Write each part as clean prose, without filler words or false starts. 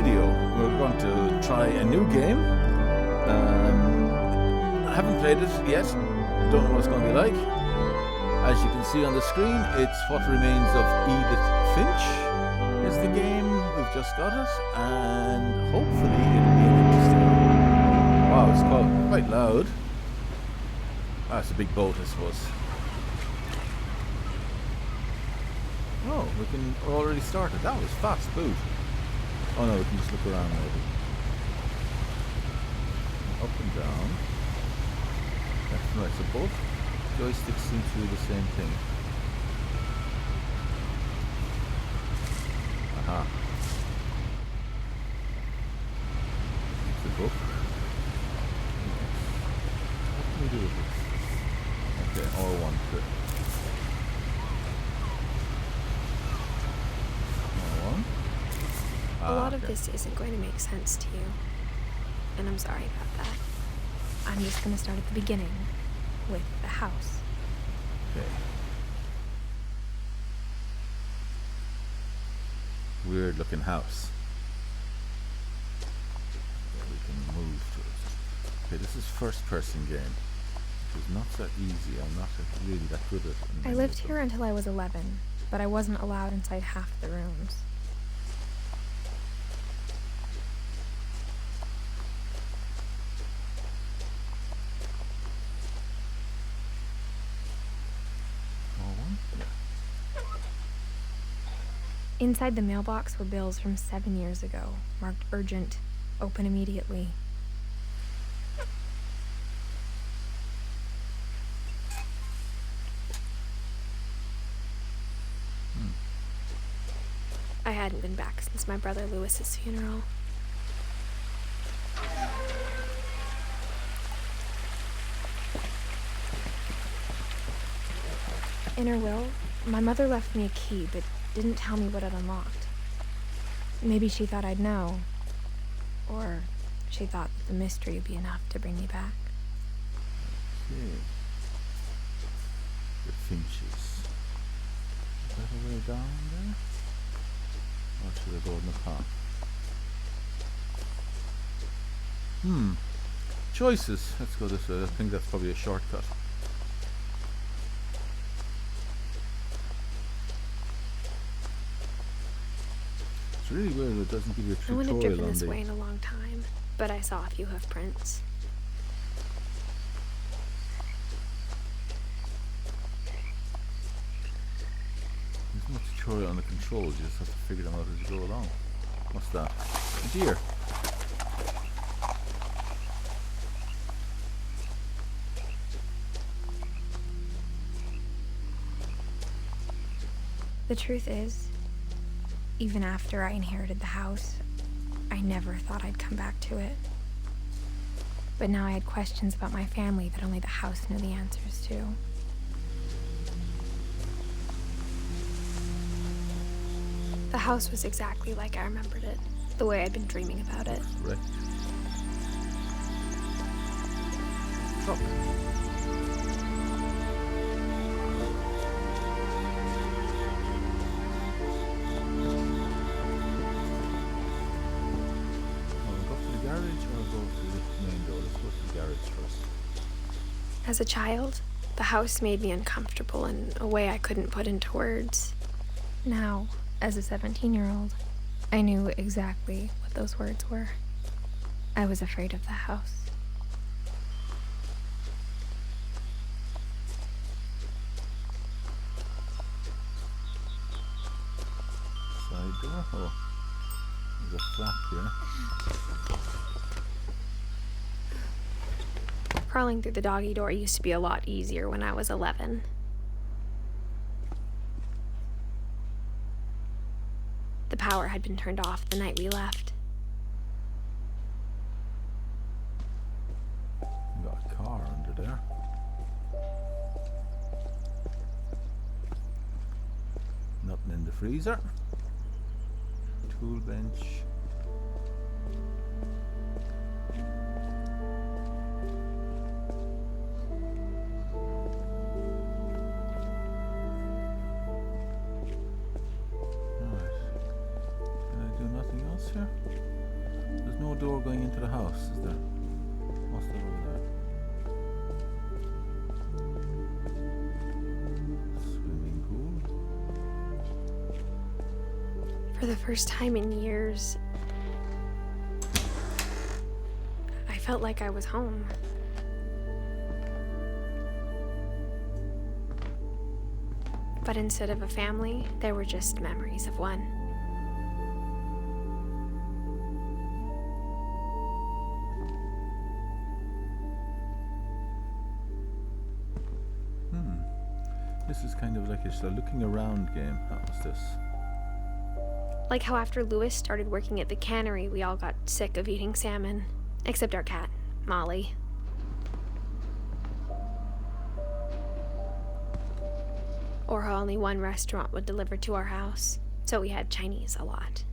video, we're going to try a new game. I haven't played it yet. Don't know what it's going to be like. As you can see on the screen, it's What Remains of Edith Finch is the game. We've just got it, and hopefully it'll be an interesting one. Wow, it's quite loud. It's a big boat, I suppose. Oh, we can already start it. That was fast boot. Oh no, we can just look around maybe. Up and down. Left and right. So both joysticks seem to do the same thing. Aha. It's a book. What can we do with this? Okay, R1 to R1. A lot of this isn't going to make sense to you, and I'm sorry about that. I'm just going to start at the beginning, with the house. Okay. Weird looking house. Yeah, we can move to it. Okay, this is first person game, which is not that easy. I'm not really that good at it. I lived here until I was 11, but I wasn't allowed inside half the rooms. Inside the mailbox were bills from 7 years ago, marked urgent, open immediately. I hadn't been back since my brother Lewis's funeral. In her will, my mother left me a key, but didn't tell me what it unlocked. Maybe she thought I'd know. Or she thought the mystery would be enough to bring me back. Okay. The Finches. Is that a way down there? Or should I go in the path? Choices. Let's go this way. I think that's probably a shortcut. It's really weird that it doesn't give you a I tutorial wouldn't have driven on this the... way in a long time, but I saw a few hoof prints. There's no tutorial on the controls, you just have to figure them out as you go along. What's that? A deer. The truth is, even after I inherited the house, I never thought I'd come back to it. But now I had questions about my family that only the house knew the answers to. The house was exactly like I remembered it, the way I'd been dreaming about it. Right. Truck. As a child, the house made me uncomfortable in a way I couldn't put into words. Now, as a 17-year-old, I knew exactly what those words were. I was afraid of the house. Side door? Oh, there's a flap here. Crawling through the doggy door used to be a lot easier when I was 11. The power had been turned off the night we left. Got a car under there. Nothing in the freezer. Tool bench. Can I do nothing else here? door going into the house, is there? What's that over there? Swimming pool. For the first time in years, I felt like I was home. But instead of a family, there were just memories of one. This is kind of like a looking around game. What's this? Like how after Lewis started working at the cannery, we all got sick of eating salmon. Except our cat, Molly. Or how only one restaurant would deliver to our house, so we had Chinese a lot.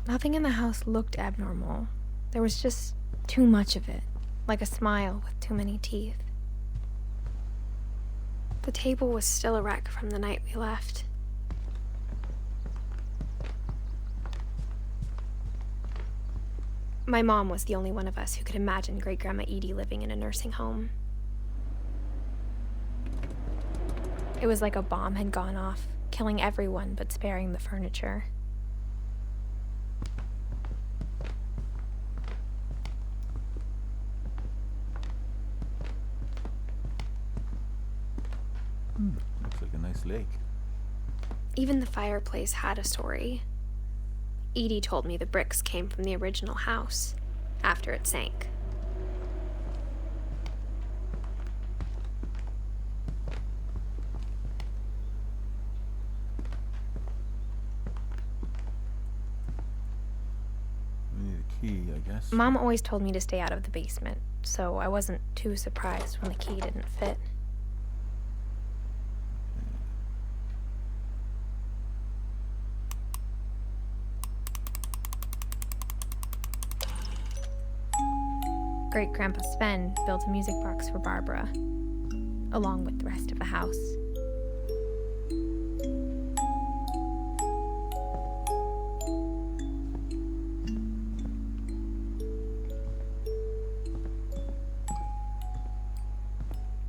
Nothing in the house looked abnormal. There was just too much of it, like a smile with too many teeth. The table was still a wreck from the night we left. My mom was the only one of us who could imagine Great-Grandma Edie living in a nursing home. It was like a bomb had gone off, killing everyone but sparing the furniture. Looks like a nice lake. Even the fireplace had a story. Edie told me the bricks came from the original house, after it sank. We need a key, I guess. Mom always told me to stay out of the basement, so I wasn't too surprised when the key didn't fit. Great-Grandpa Sven built a music box for Barbara, along with the rest of the house.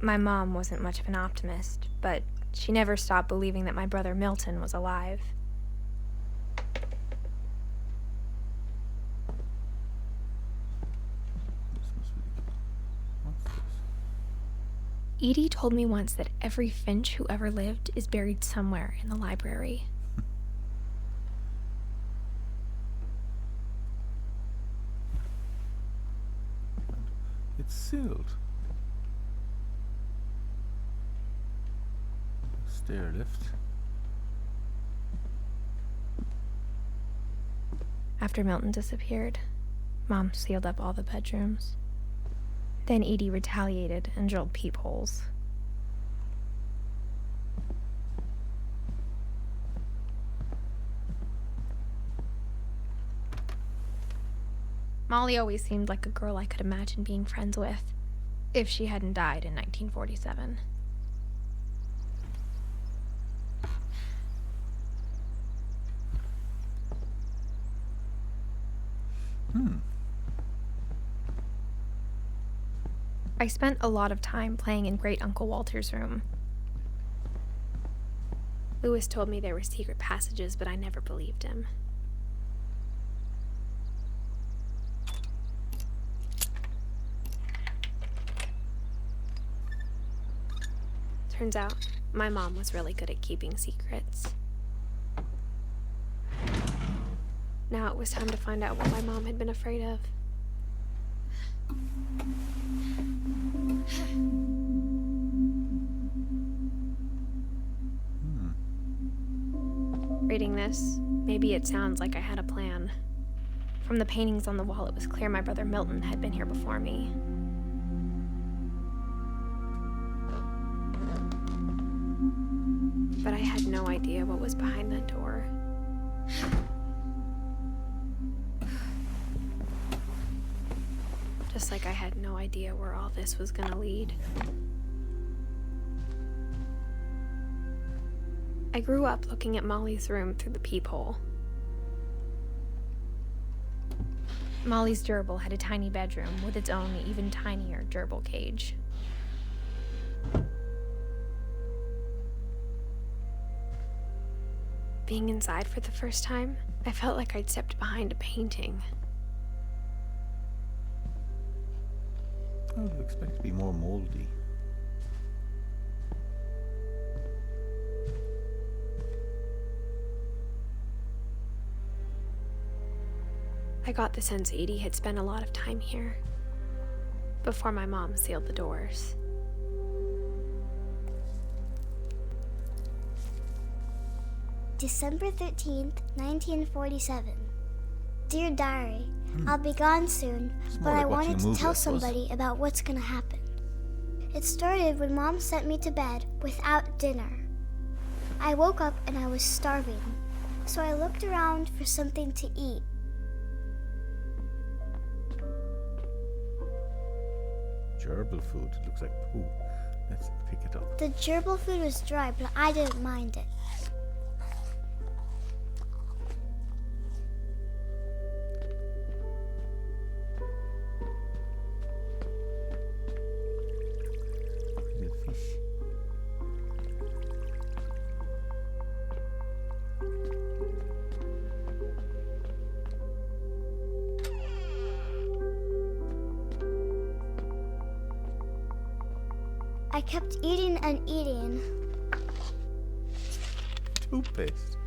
My mom wasn't much of an optimist, but she never stopped believing that my brother Milton was alive. Edie told me once that every Finch who ever lived is buried somewhere in the library. It's sealed. Stair lift. After Milton disappeared, Mom sealed up all the bedrooms. Then Edie retaliated and drilled peepholes. Molly always seemed like a girl I could imagine being friends with, if she hadn't died in 1947. I spent a lot of time playing in Great Uncle Walter's room. Lewis told me there were secret passages, but I never believed him. Turns out, my mom was really good at keeping secrets. Now it was time to find out what my mom had been afraid of. Reading this, maybe it sounds like I had a plan. From the paintings on the wall, it was clear my brother Milton had been here before me. But I had no idea what was behind that door. Just like I had no idea where all this was gonna lead. I grew up looking at Molly's room through the peephole. Molly's gerbil had a tiny bedroom with its own even tinier gerbil cage. Being inside for the first time, I felt like I'd stepped behind a painting. I would expect it to be more moldy. I got the sense Edie had spent a lot of time here before my mom sealed the doors. December 13th, 1947. Dear Diary, I'll be gone soon, but I wanted to tell somebody about what's gonna happen. It started when Mom sent me to bed without dinner. I woke up and I was starving, so I looked around for something to eat. Gerbil food. It looks like poo. Let's pick it up. The gerbil food was dry, but I didn't mind it. The fish. I kept eating and eating. Toothpaste.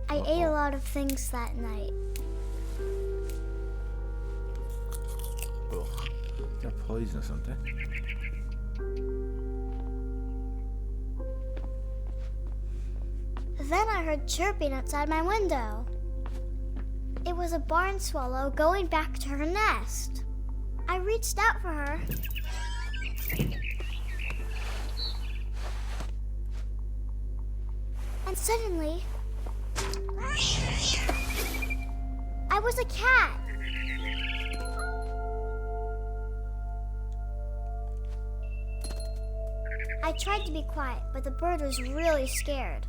I ate a lot of things that night. Ugh. They're poisonous, aren't they? Then I heard chirping outside my window. It was a barn swallow going back to her nest. I reached out for her. And suddenly, I was a cat. I tried to be quiet, but the bird was really scared.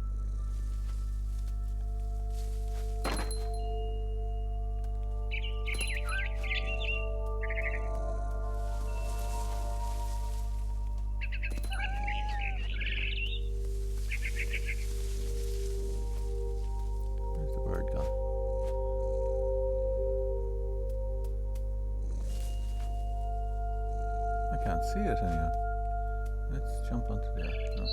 Where's the bird gone? I can't see it anymore. Let's jump onto there. No.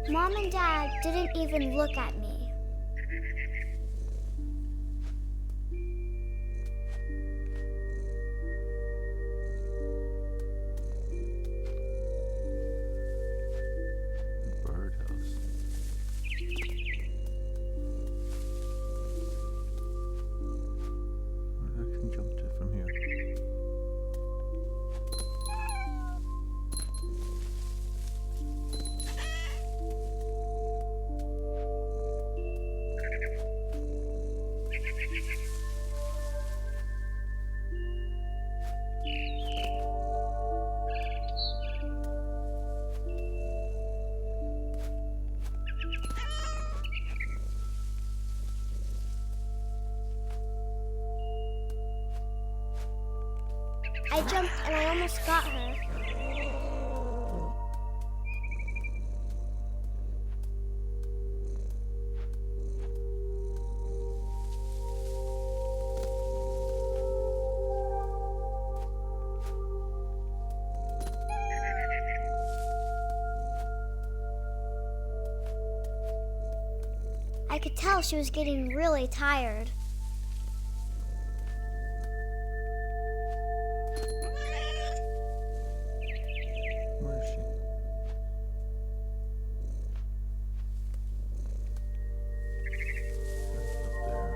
Mom and Dad didn't even look at me. Birdhouse. Where I can jump to from here. I jumped and I almost got her. I could tell she was getting really tired. Where is she? Up there.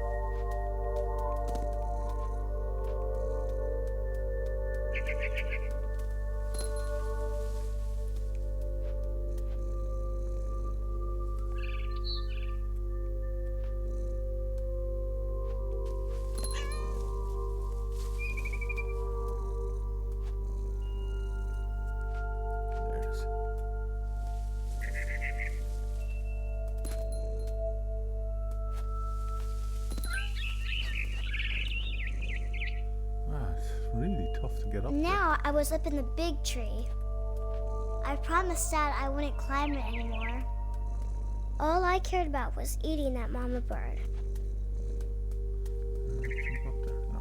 up Now I was up in the big tree. I promised Dad I wouldn't climb it anymore. All I cared about was eating that mama bird. Jump up there. No.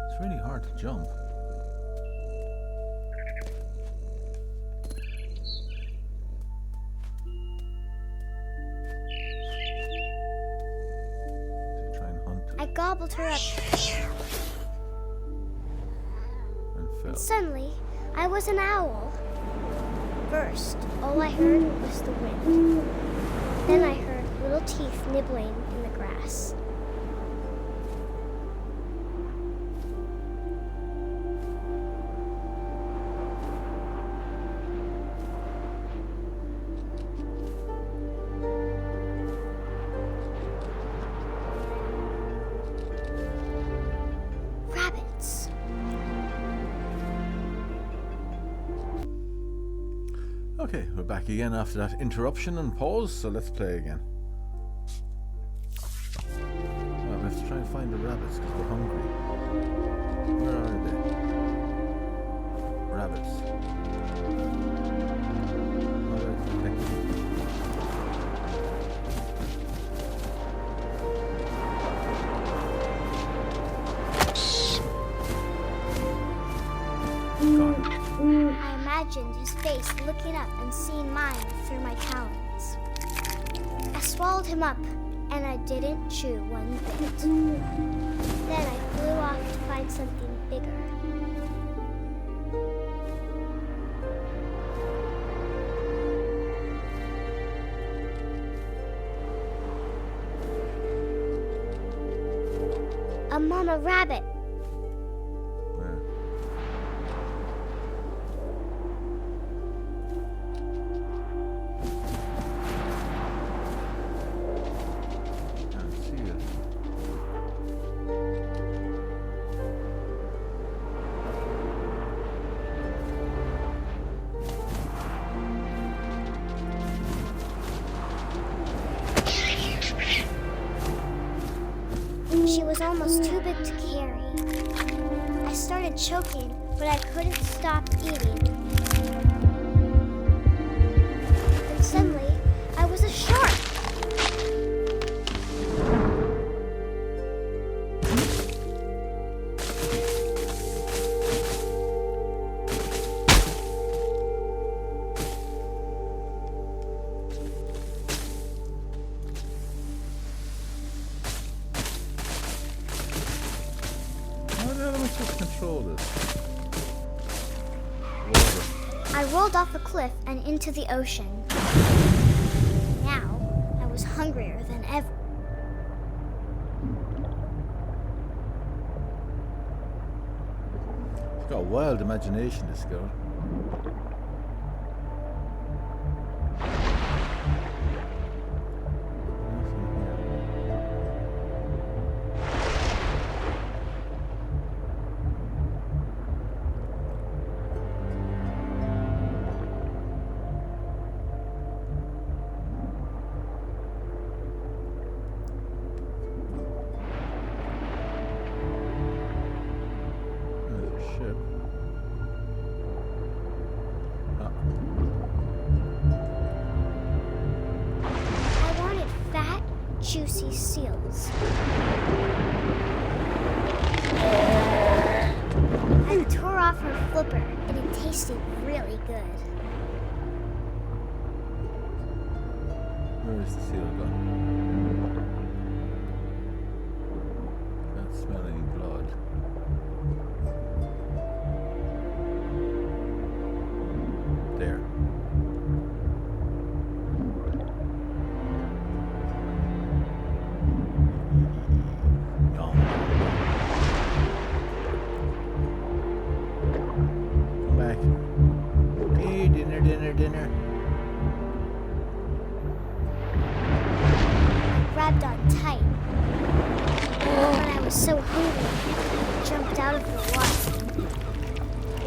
It's really hard to jump. Try and hunt I gobbled her up, and fell. and suddenly I was an owl. First, all I heard was the wind. Then I heard little teeth nibbling in the grass. Rabbits. Okay, we're back again after that interruption and pause, so let's play again. Well, we have to try and find the rabbits because we're hungry. Where are they? Rabbits. Oh, there's the thing. Got it. I imagined his face looking up and seeing mine through my talons. I swallowed him up, and I didn't chew one bit. Then I flew off to find something bigger. A mama rabbit. Where? Can't see it. She was almost too big to carry. I started choking, but I couldn't stop eating. And suddenly, I was a shark. How the hell am I supposed to control this? Water. I rolled off a cliff and into the ocean. Now, I was hungrier than ever. She's got a wild imagination, this girl. There's a ship. Ah, I wanted fat, juicy seals. I tore off her flipper, and it tasted really good. where is the seal gone? Can't smell any blood. There. Yum. Come back. Hey, dinner, dinner, dinner. I grabbed on tight. But I was so hungry, I jumped out of the water.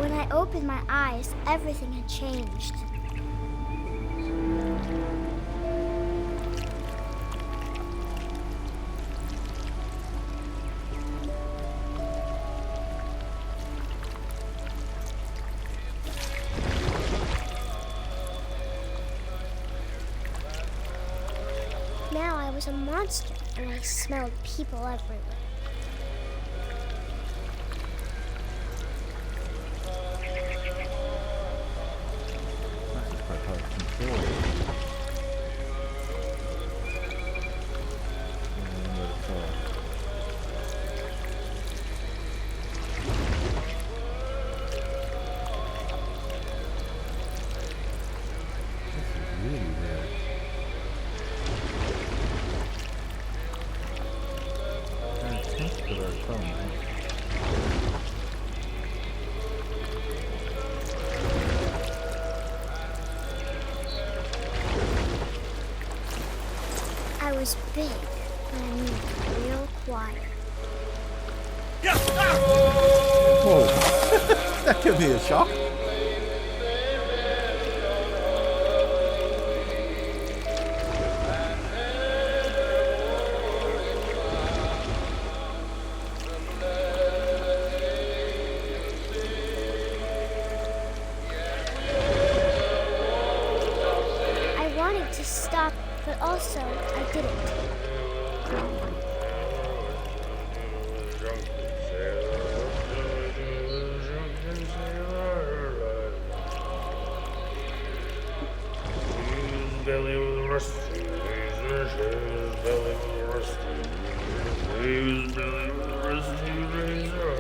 When I opened my eyes, everything had changed. now I was a monster and I smelled people everywhere. That is quite hard to control. I was big, but I moved real quiet. Whoa! That could be a shock. I wanted to stop, but also I didn't. Belly was rusty, his belly was rusty, his belly was rusty, razor.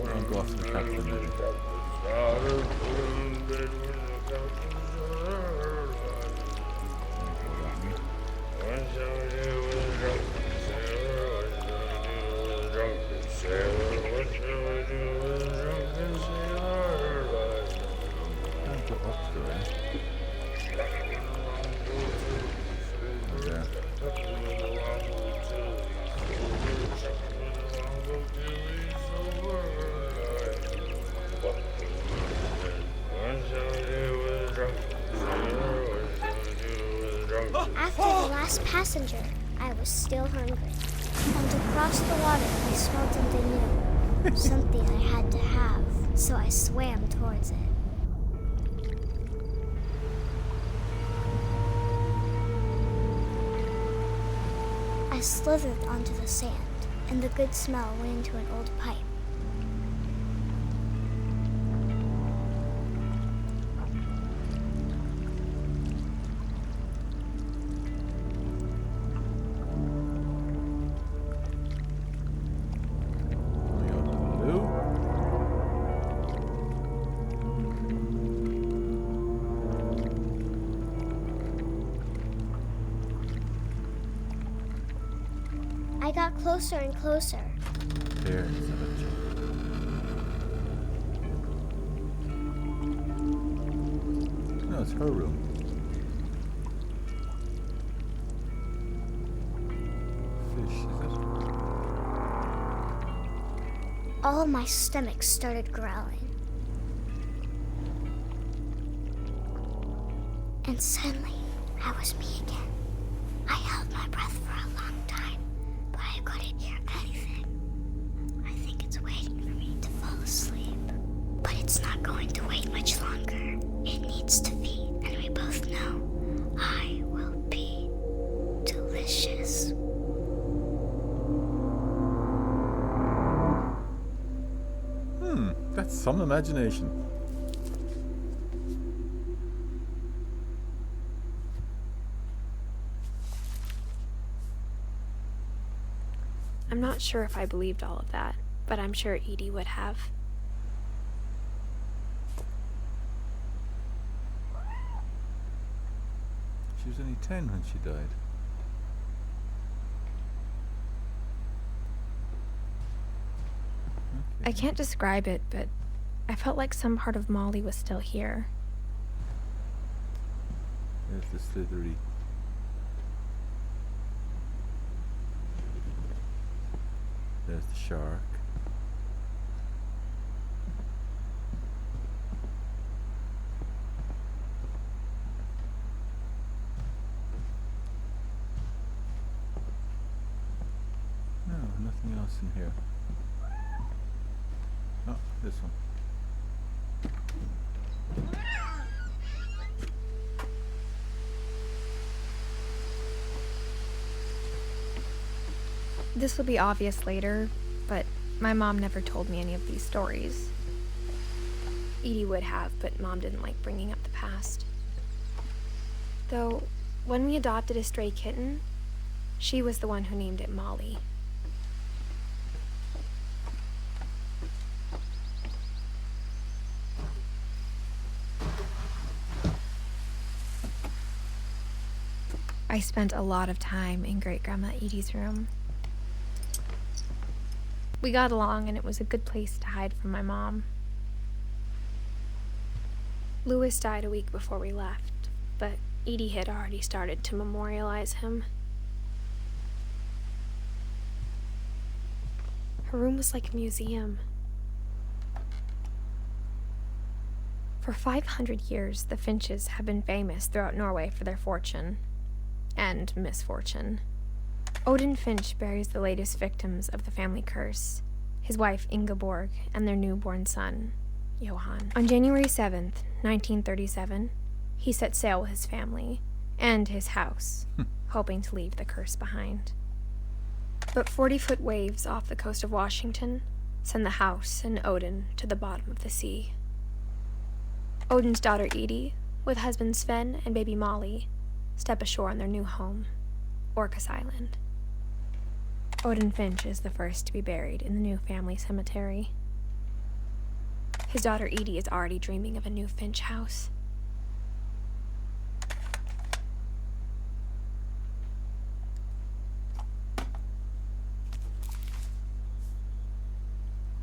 I'll go after the captain then. Can't go up to it. There. After the last passenger, I was still hungry. And across the water, I smelled something new. Something I had to have, so I swam towards it. I slithered onto the sand, and the good smell went into an old pipe. I got closer and closer. There, it's a bit. No, it's her room. Fish, is it? All my stomach started growling. And suddenly, I was me again. I held my breath for a long time, but I couldn't hear anything. I think it's waiting for me to fall asleep. But it's not going to wait much longer. It needs to feed, and we both know I will be delicious. That's some imagination. I'm not sure if I believed all of that, but I'm sure Edie would have. She was only 10 when she died. I can't describe it, but I felt like some part of Molly was still here. There's the slithery. There's the shark. here? No, this one. This will be obvious later, but my mom never told me any of these stories. Edie would have, but Mom didn't like bringing up the past. Though, when we adopted a stray kitten, she was the one who named it Molly. I spent a lot of time in Great-Grandma Edie's room. We got along, and it was a good place to hide from my mom. Louis died a week before we left, but Edie had already started to memorialize him. Her room was like a museum. For 500 years, the Finches have been famous throughout Norway for their fortune and misfortune. Odin Finch buries the latest victims of the family curse, his wife Ingeborg and their newborn son, Johan. On January 7th, 1937, he set sail with his family and his house, hoping to leave the curse behind. But 40-foot waves off the coast of Washington send the house and Odin to the bottom of the sea. Odin's daughter Edie, with husband Sven and baby Molly, step ashore on their new home, Orcas Island. Odin Finch is the first to be buried in the new family cemetery. His daughter Edie is already dreaming of a new Finch house.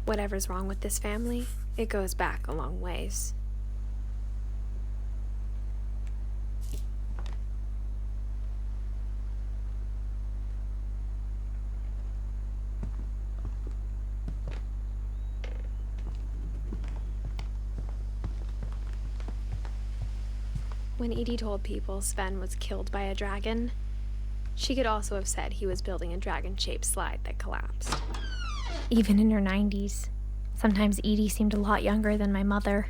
Whatever's wrong with this family, it goes back a long ways. When Edie told people Sven was killed by a dragon, she could also have said he was building a dragon-shaped slide that collapsed. Even in her 90s, sometimes Edie seemed a lot younger than my mother.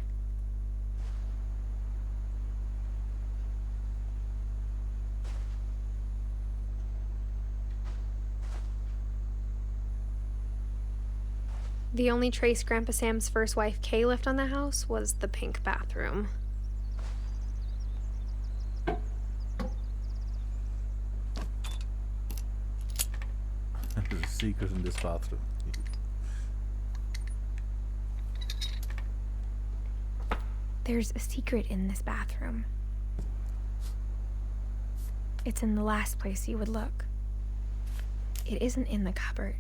The only trace Grandpa Sam's first wife Kay left on the house was the pink bathroom. There's a secret in this bathroom. There's a secret in this bathroom. It's in the last place you would look. It isn't in the cupboard.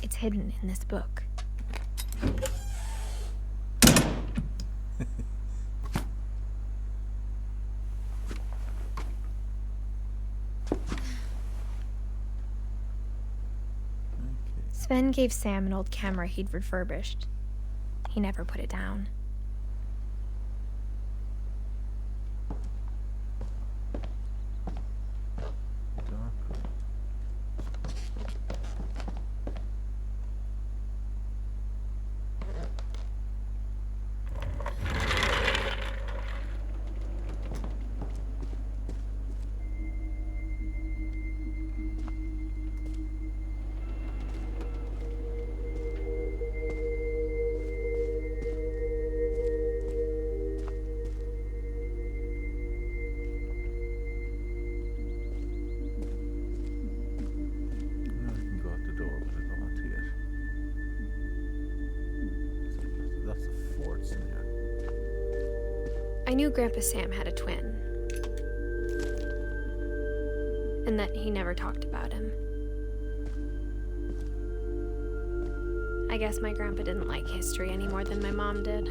It's hidden in this book. Sven gave Sam an old camera he'd refurbished. He never put it down. I knew Grandpa Sam had a twin, and that he never talked about him. I guess my grandpa didn't like history any more than my mom did.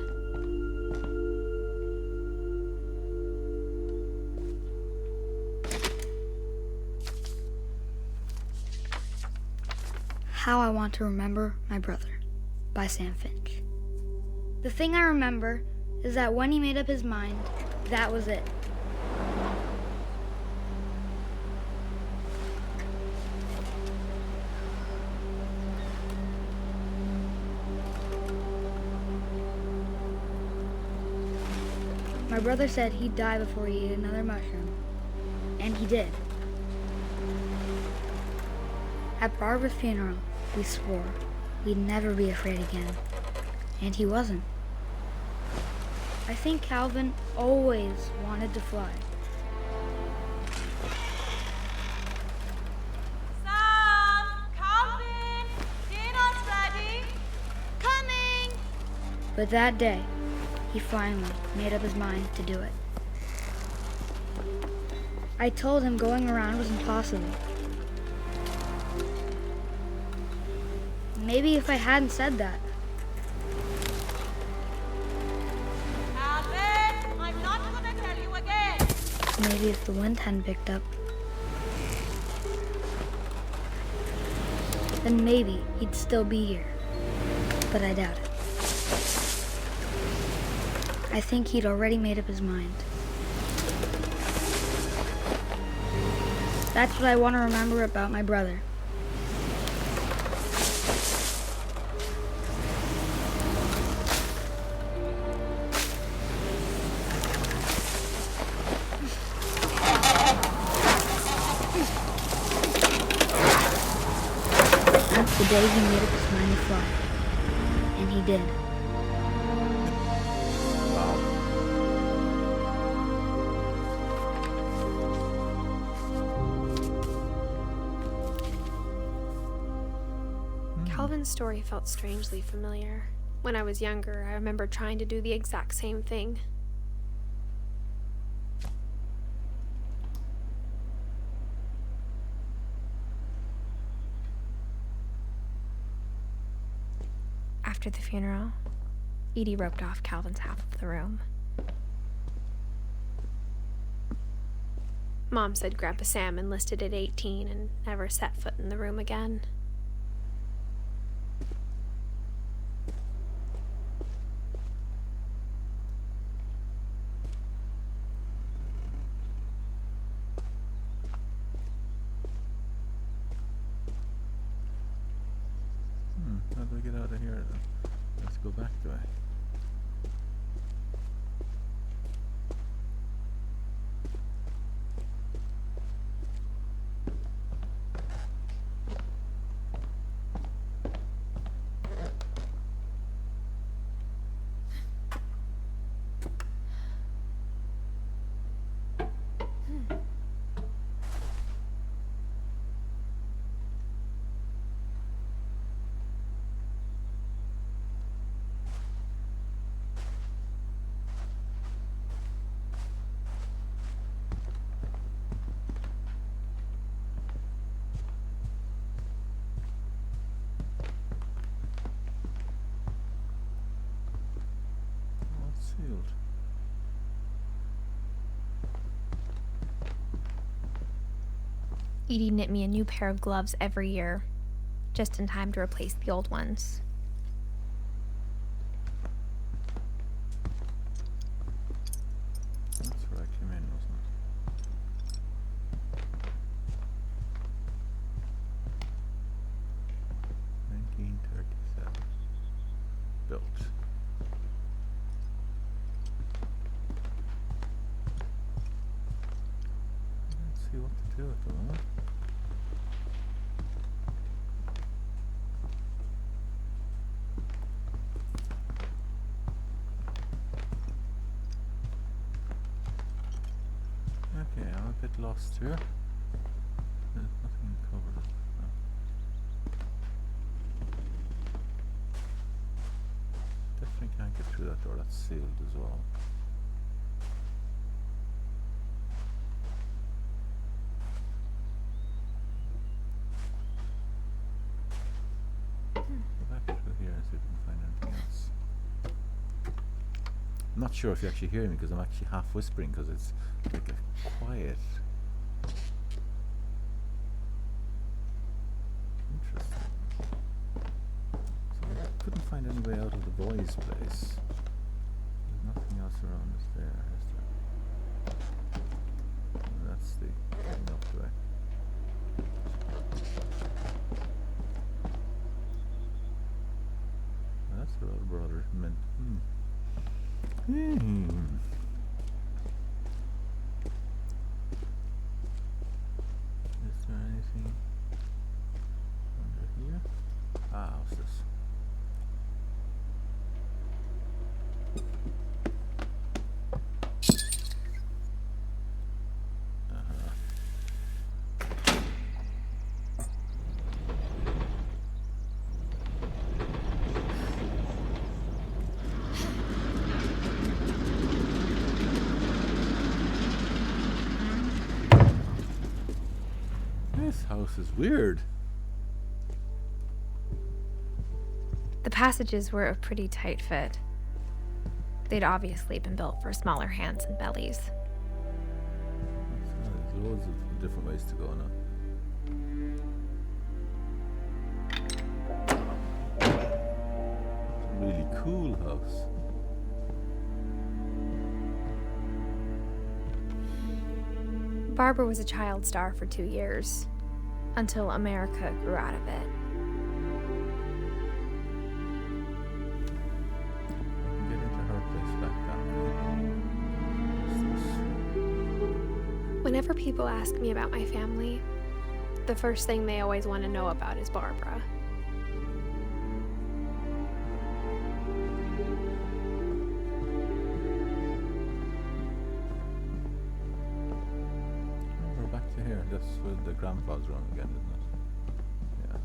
How I Want to Remember My Brother by Sam Finch. The thing I remember is that when he made up his mind, that was it. My brother said he'd die before he ate another mushroom. And he did. At Barbara's funeral, we swore we'd never be afraid again. And he wasn't. I think Calvin always wanted to fly. Sam! Calvin! Dinner's ready! Coming! But that day, he finally made up his mind to do it. I told him going around was impossible. Maybe if I hadn't said that, Calvin! I'm not gonna tell you again! maybe if the wind hadn't picked up, then maybe he'd still be here. But I doubt it. I think he'd already made up his mind. That's what I want to remember about my brother. That's the day he made up his mind to fly. And he did. Calvin's story felt strangely familiar. When I was younger, I remember trying to do the exact same thing. After the funeral, Edie roped off Calvin's half of the room. Mom said Grandpa Sam enlisted at 18 and never set foot in the room again. How do we get out of here then? Let's go back to it. Sealed. Edie knit me a new pair of gloves every year, just in time to replace the old ones. That's where I came in, wasn't it? 1937. Built. Let's see what to do at the moment. Okay, I'm a bit lost here. There's nothing covered. No. Definitely can't get through that door. That's sealed as well. Go back through here and see if we can find anything else. I'm not sure if you actually hear me because I'm actually half whispering because it's like a quiet. Interesting. So I couldn't find any way out of the boys' place. There's nothing else around us there, is there? Oh, that's the thing up the way. That's what our brother meant. house is weird. The passages were a pretty tight fit. They'd obviously been built for smaller hands and bellies. There's loads of different ways to go now. It's a really cool house. Barbara was a child star for 2 years, until America grew out of it. Get into her place back down. What's this? Whenever people ask me about my family, the first thing they always want to know about is Barbara. We're back to here. That's where the grandpa's room again, isn't it? Yeah.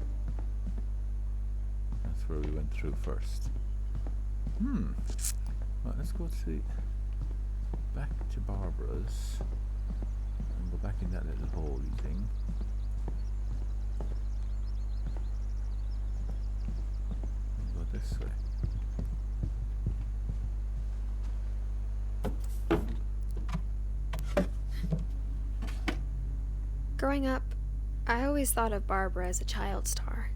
That's where we went through first. Well, let's go to back to Barbara's and go back in that little holy thing. And go this way. Growing up, I always thought of Barbara as a child star.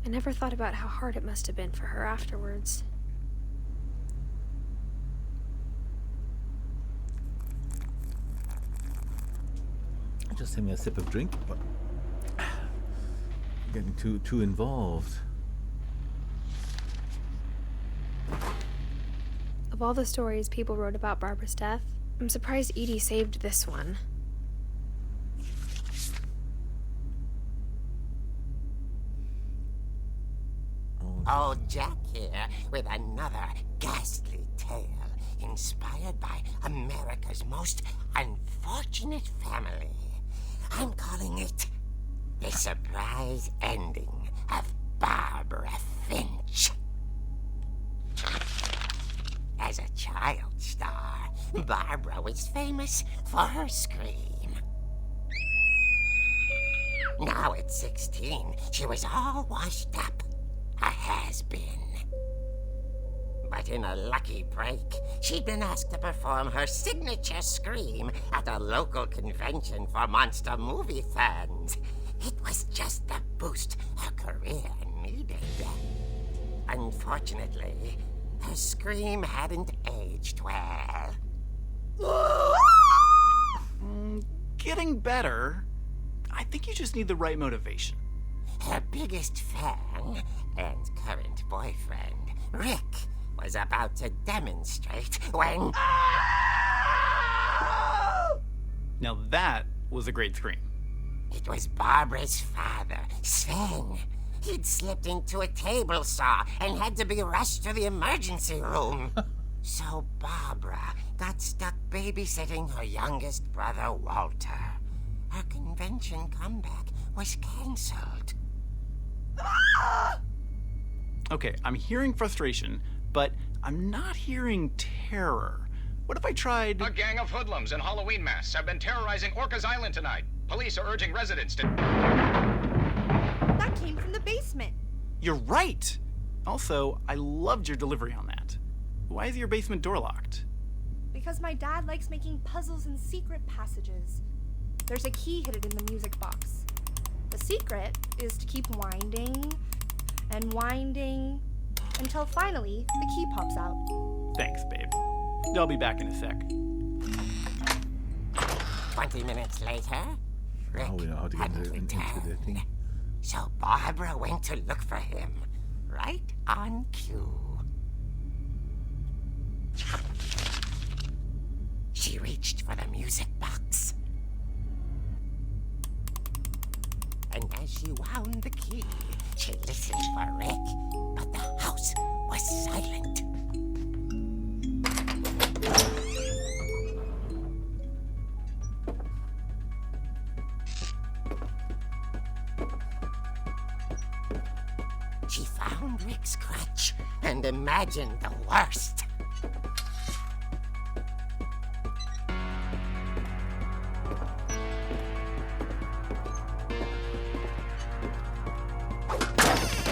I never thought about how hard it must have been for her afterwards. Just having a sip of drink, but getting too involved. Of all the stories people wrote about Barbara's death, I'm surprised Edie saved this one. Old Jack here with another ghastly tale inspired by America's most unfortunate family. I'm calling it The Surprise Ending of Barbara Finch. As a child star, Barbara was famous for her scream. Now at 16, she was all washed up. A has-been. But in a lucky break, she'd been asked to perform her signature scream at a local convention for monster movie fans. It was just the boost her career needed. Unfortunately, her scream hadn't aged well. Getting better. I think you just need the right motivation. Her biggest fan and current boyfriend, Rick, was about to demonstrate when... Now that was a great scream. It was Barbara's father, Sven. He'd slipped into a table saw and had to be rushed to the emergency room. So Barbara got stuck babysitting her youngest brother, Walter. Her convention comeback was cancelled. Okay, I'm hearing frustration, but I'm not hearing terror. What if I tried... A gang of hoodlums in Halloween masks have been terrorizing Orcas Island tonight. Police are urging residents to... That came from the basement. You're right! Also, I loved your delivery on that. Why is your basement door locked? Because my dad likes making puzzles and secret passages. There's a key hidden in the music box. The secret is to keep winding and winding until finally the key pops out. Thanks, babe. I'll be back in a sec. 20 minutes later, Rick Oh, we know how to get hadn't into the returned. thing. So Barbara went to look for him, right on cue. She reached for the music box. And as she wound the key, she listened for Rick, but the house was silent. She found Rick's crutch and imagine the worst.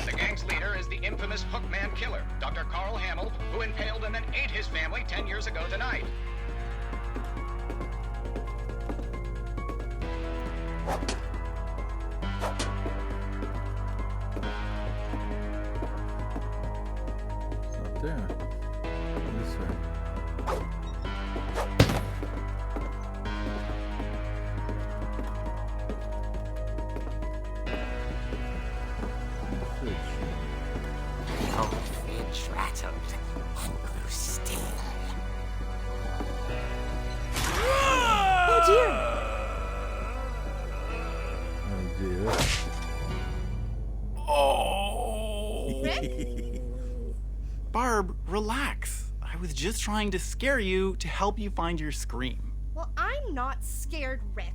The gang's leader is the infamous Hookman killer, Dr. Carl Hamill, who impaled and then ate his family 10 years ago tonight. It's not there. This way. Fridge. The old fridge rattled and grew still. Oh dear! Oh dear. Oh! Rick? Barb, relax. I was just trying to scare you to help you find your scream. Well, I'm not scared, Rick.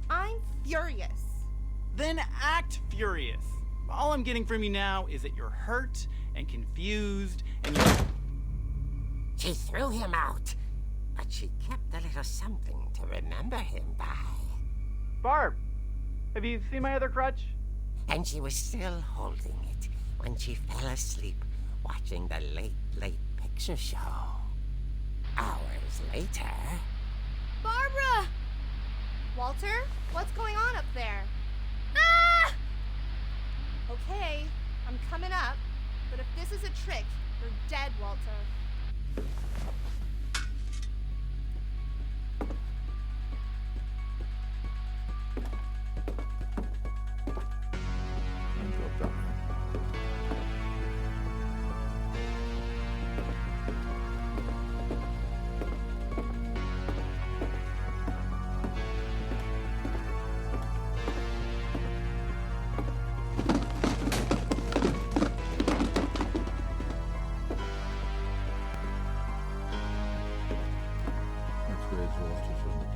I'm furious. Then act furious. All I'm getting from you now is that you're hurt and confused and you're... She threw him out, but she kept a little something to remember him by. Barb, have you seen my other crutch? And she was still holding it when she fell asleep watching the Late Picture Show. Hours later... Barbara! Walter, what's going on up there? Ah! Okay, I'm coming up, but if this is a trick, you're dead, Walter. And go up that way. That's where it's Walter, isn't it?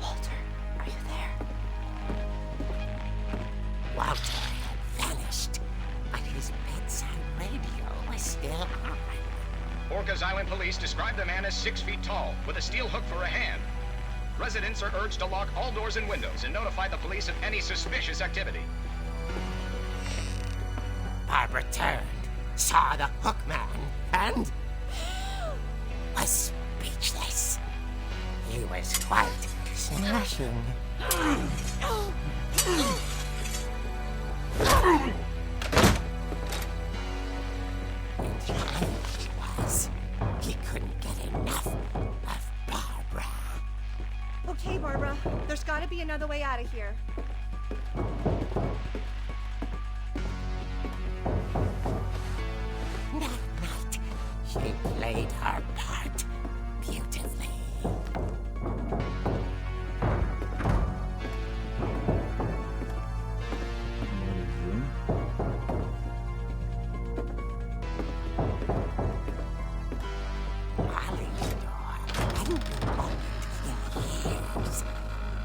Walter, are you there? Walter had vanished, but his bedside radio was still on. Orcas Island police describe the man as 6 feet tall, with a steel hook for a hand. Residents are urged to lock all doors and windows and notify the police of any suspicious activity. Barbara turned, saw the hook man, and was speechless. He was quite smashing. And here he was. He couldn't get enough of Barbara. Okay, Barbara, there's gotta be another way out of here. That night, she played her part beautifully. Molly's door hadn't been opened in years.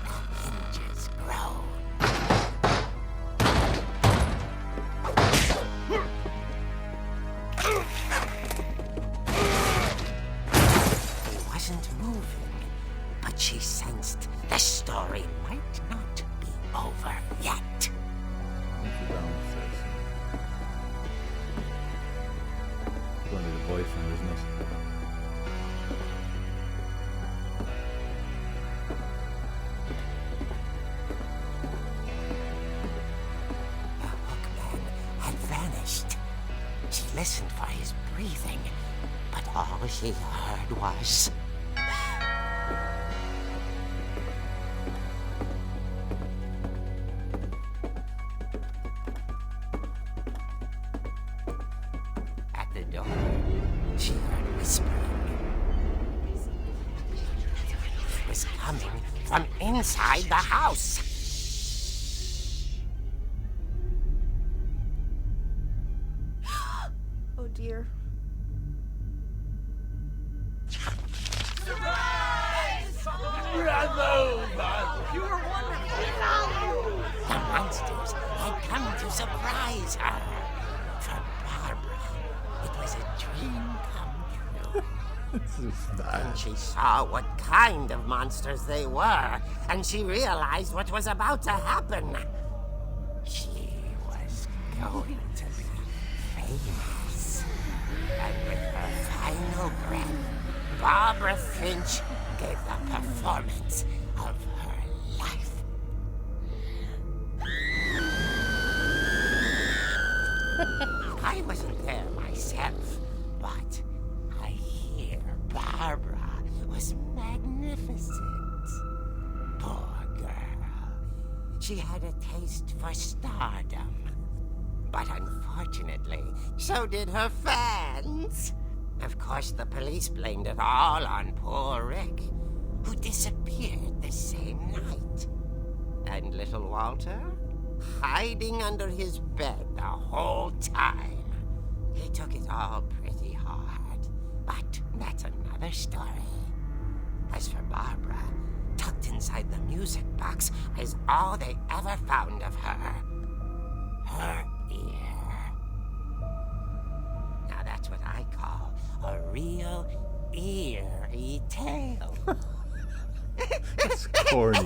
The hinges groaned. He wasn't moving, but she sensed the story might not be over yet. What's the downstairs? It's going to be the boyfriend, isn't it? The hookman had vanished. She listened for his breathing, but all she heard was... At the door, she heard whispering. It was coming from inside the house. Oh dear. Bravo, Bob! You were wonderful! monsters had come to surprise her. For Barbara, it was a dream come true. This is bad. And she saw what kind of monsters they were, and she realized what was about to happen. She was going to be famous. And with her final breath, Barbara Finch gave the performance of her life. I wasn't there myself, but I hear Barbara was magnificent. Poor girl. She had a taste for stardom. But unfortunately, so did her fans. Of course, the police blamed it all on poor Rick, who disappeared the same night. And little Walter? Hiding under his bed the whole time. He took it all pretty hard, but that's another story. As for Barbara, tucked inside the music box is all they ever found of her. Her ear. Now that's what I call a real eerie tale. That's corny.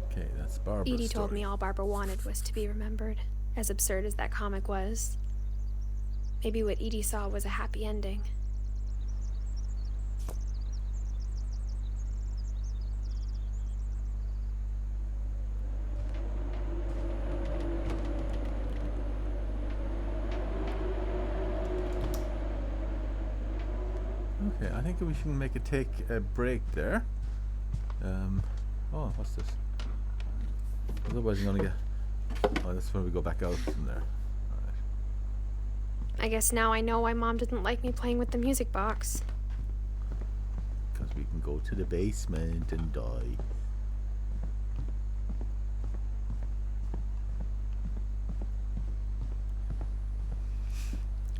Okay, that's Barbara's Edie told story. me all Barbara wanted was to be remembered, as absurd as that comic was. Maybe what Edie saw was a happy ending. Okay, I think we can make a break there. Oh, what's this? Otherwise you're gonna get... Oh, that's when we go back out from there. Alright. I guess now I know why Mom didn't like me playing with the music box. Because we can go to the basement and die.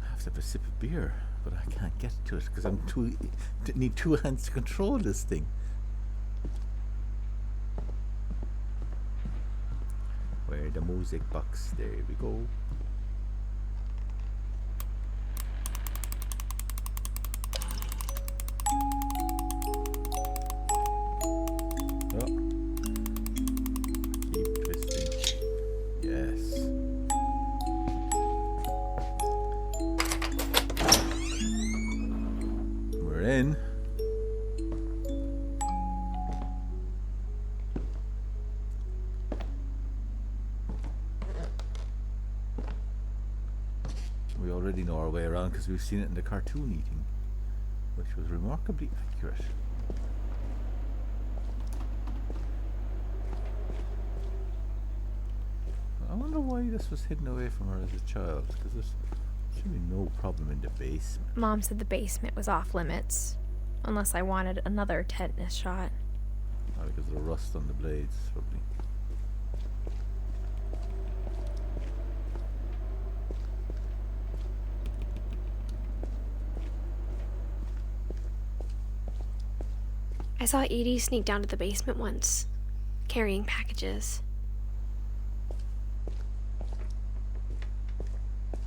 I have to have a sip of beer, but I can't get to it because need two hands to control this thing. Where the music box? There we go. Oh. Keep twisting. Yes. We're in. We already know our way around because we've seen it in the cartoon eating, which was remarkably accurate. I wonder why this was hidden away from her as a child, because there's should be no problem in the basement. Mom said the basement was off limits, unless I wanted another tetanus shot. Oh, because of the rust on the blades, probably. I saw Edie sneak down to the basement once, carrying packages.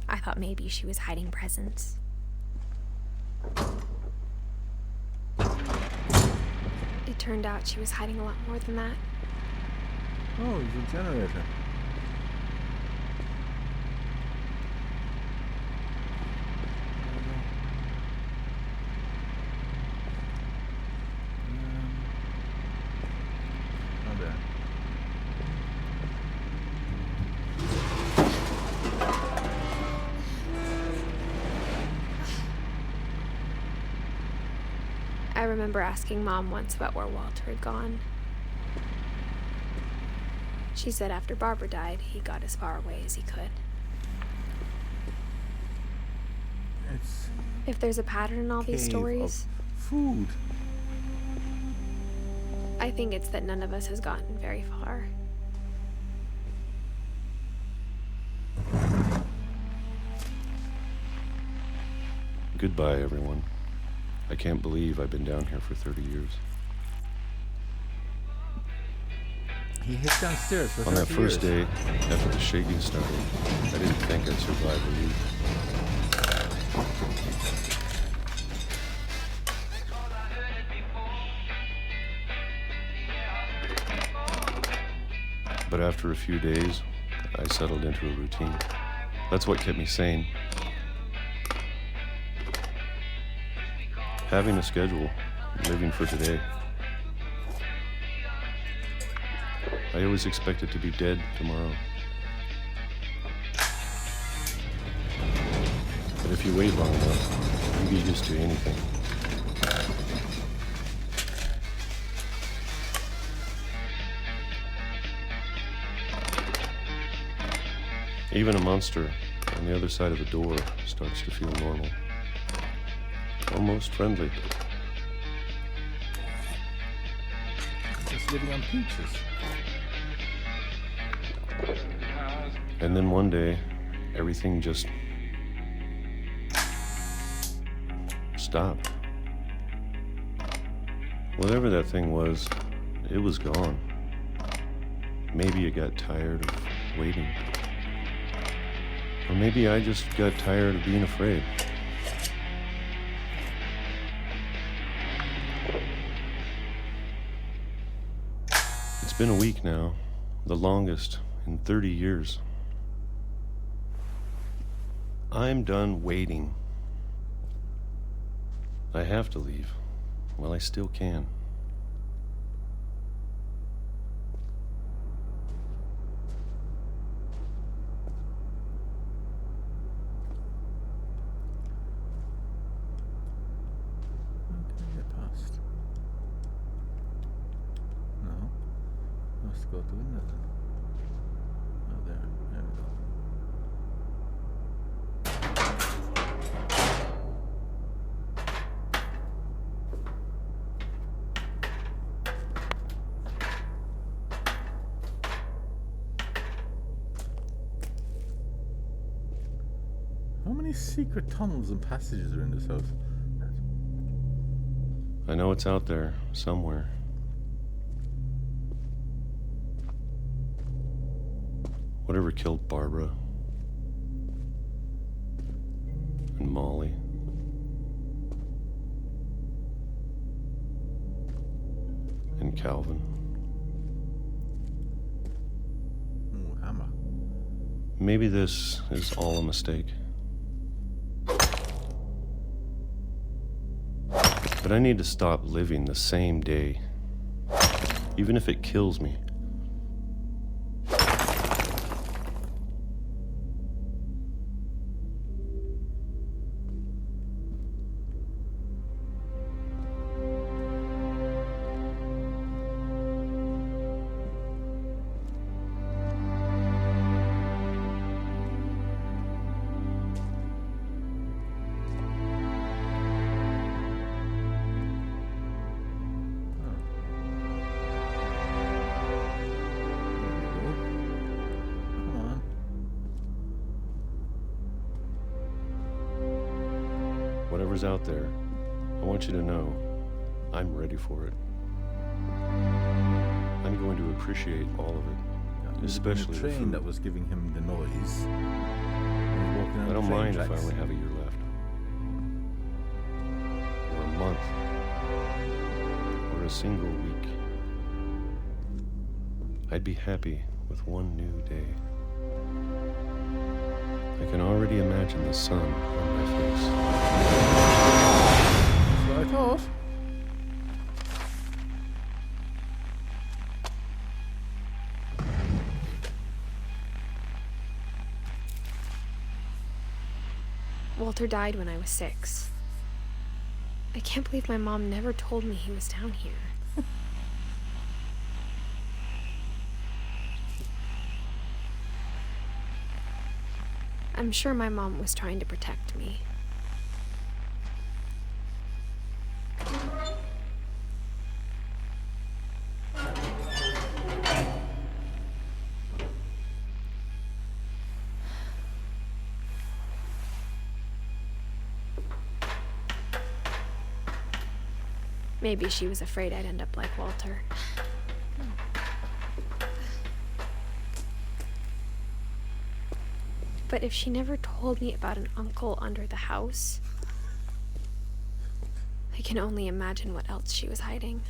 I thought maybe she was hiding presents. It turned out she was hiding a lot more than that. Oh, it's a generator. Not bad. I remember asking Mom once about where Walter had gone. She said after Barbara died, he got as far away as he could. It's If there's a pattern in all these cave stories, of food. I think it's that none of us has gotten very far. Goodbye, everyone. I can't believe I've been down here for 30 years. He hid downstairs for 30 On that first years. day, after the shaking started, I didn't think I'd survive a week. But after a few days, I settled into a routine. That's what kept me sane. Having a schedule, living for today. I always expected to be dead tomorrow. But if you wait long enough, you get used to anything. Even a monster on the other side of the door starts to feel normal. Almost friendly. Just living on peaches. And then one day, everything just stopped. Whatever that thing was, it was gone. Maybe it got tired of waiting. Or maybe I just got tired of being afraid. It's been a week now, the longest in 30 years. I'm done waiting. I have to leave. Well, I still can. How can I get past? No. Let's go to the window then. Oh, there. There we go. How many secret tunnels and passages are in this house? I know it's out there, somewhere. Whatever killed Barbara and Molly and Calvin. Ooh, hammer. Maybe this is all a mistake. But I need to stop living the same day, even if it kills me. Whatever's out there, I want you to know I'm ready for it. I'm going to appreciate all of it, especially the the train food. that was giving him the noise. I don't mind if I only have a year left. Or a month. Or a single week. I'd be happy with one new day. I can already imagine the sun on my face. That's what I thought. Walter died when I was 6. I can't believe my mom never told me he was down here. I'm sure my mom was trying to protect me. Maybe she was afraid I'd end up like Walter. But if she never told me about an uncle under the house, I can only imagine what else she was hiding.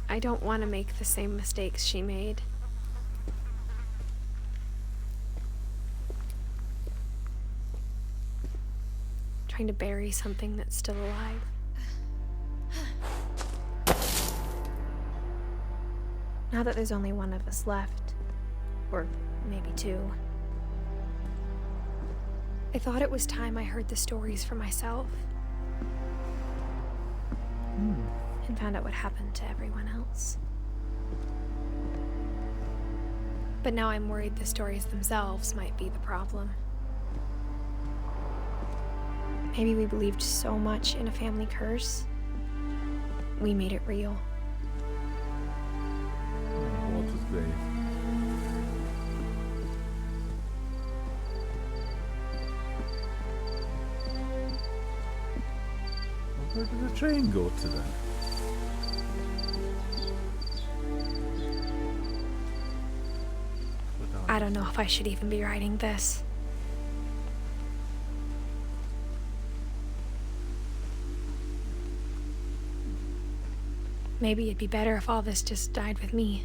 I don't want to make the same mistakes she made. Trying to bury something that's still alive. Now that there's only one of us left, or maybe two, I thought it was time I heard the stories for myself. And found out what happened to everyone else. But now I'm worried the stories themselves might be the problem. Maybe we believed so much in a family curse, we made it real. Walter's grave. Where did the train go to then? I don't know if I should even be writing this. Maybe it'd be better if all this just died with me.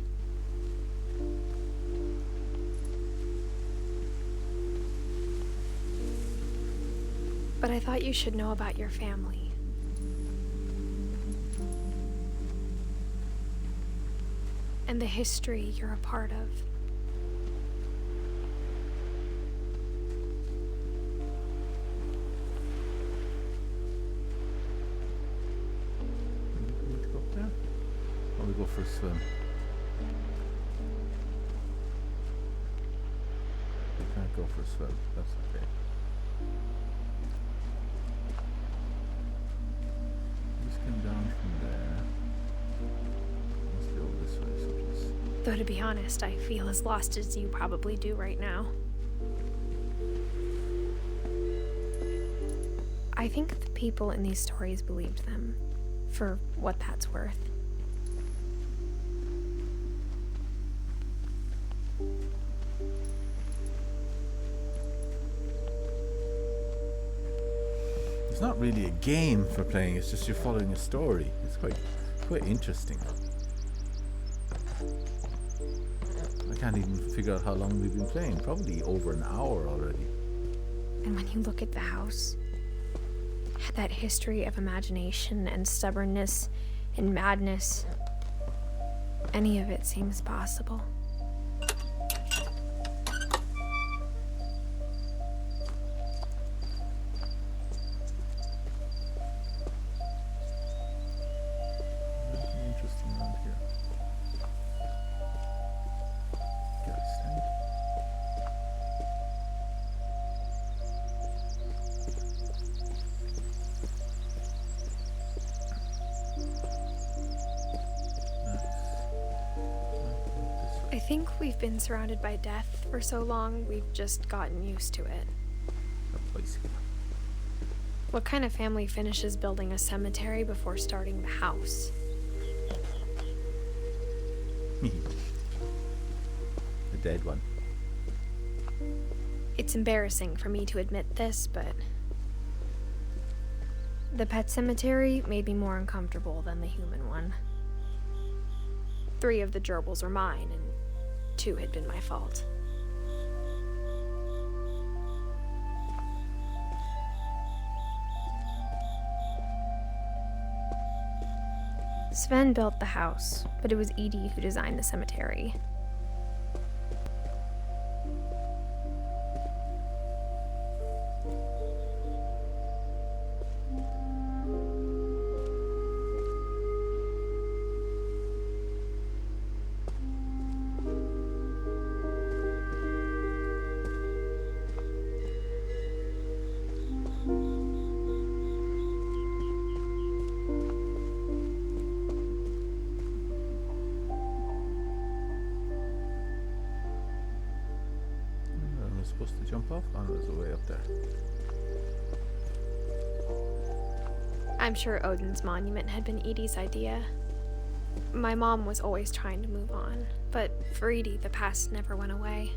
But I thought you should know about your family. And the history you're a part of. We go for a swim. We can't go for a swim. That's okay. Just come down from there. Let's go this way, so just... Though to be honest, I feel as lost as you probably do right now. I think the people in these stories believed them, for what that's worth. It's not really a game for playing, it's just you're following a story. It's quite interesting. I can't even figure out how long we've been playing. Probably over an hour already. And when you look at the house, that history of imagination and stubbornness and madness, any of it seems possible. I think we've been surrounded by death for so long, we've just gotten used to it. What kind of family finishes building a cemetery before starting the house? The dead one. It's embarrassing for me to admit this, but the pet cemetery made me more uncomfortable than the human one. 3 of the gerbils were mine, and 2 had been my fault. Sven built the house, but it was Edie who designed the cemetery. Supposed to jump off? Oh, there's a way up there. I'm sure Odin's monument had been Edie's idea. My mom was always trying to move on, but for Edie, the past never went away.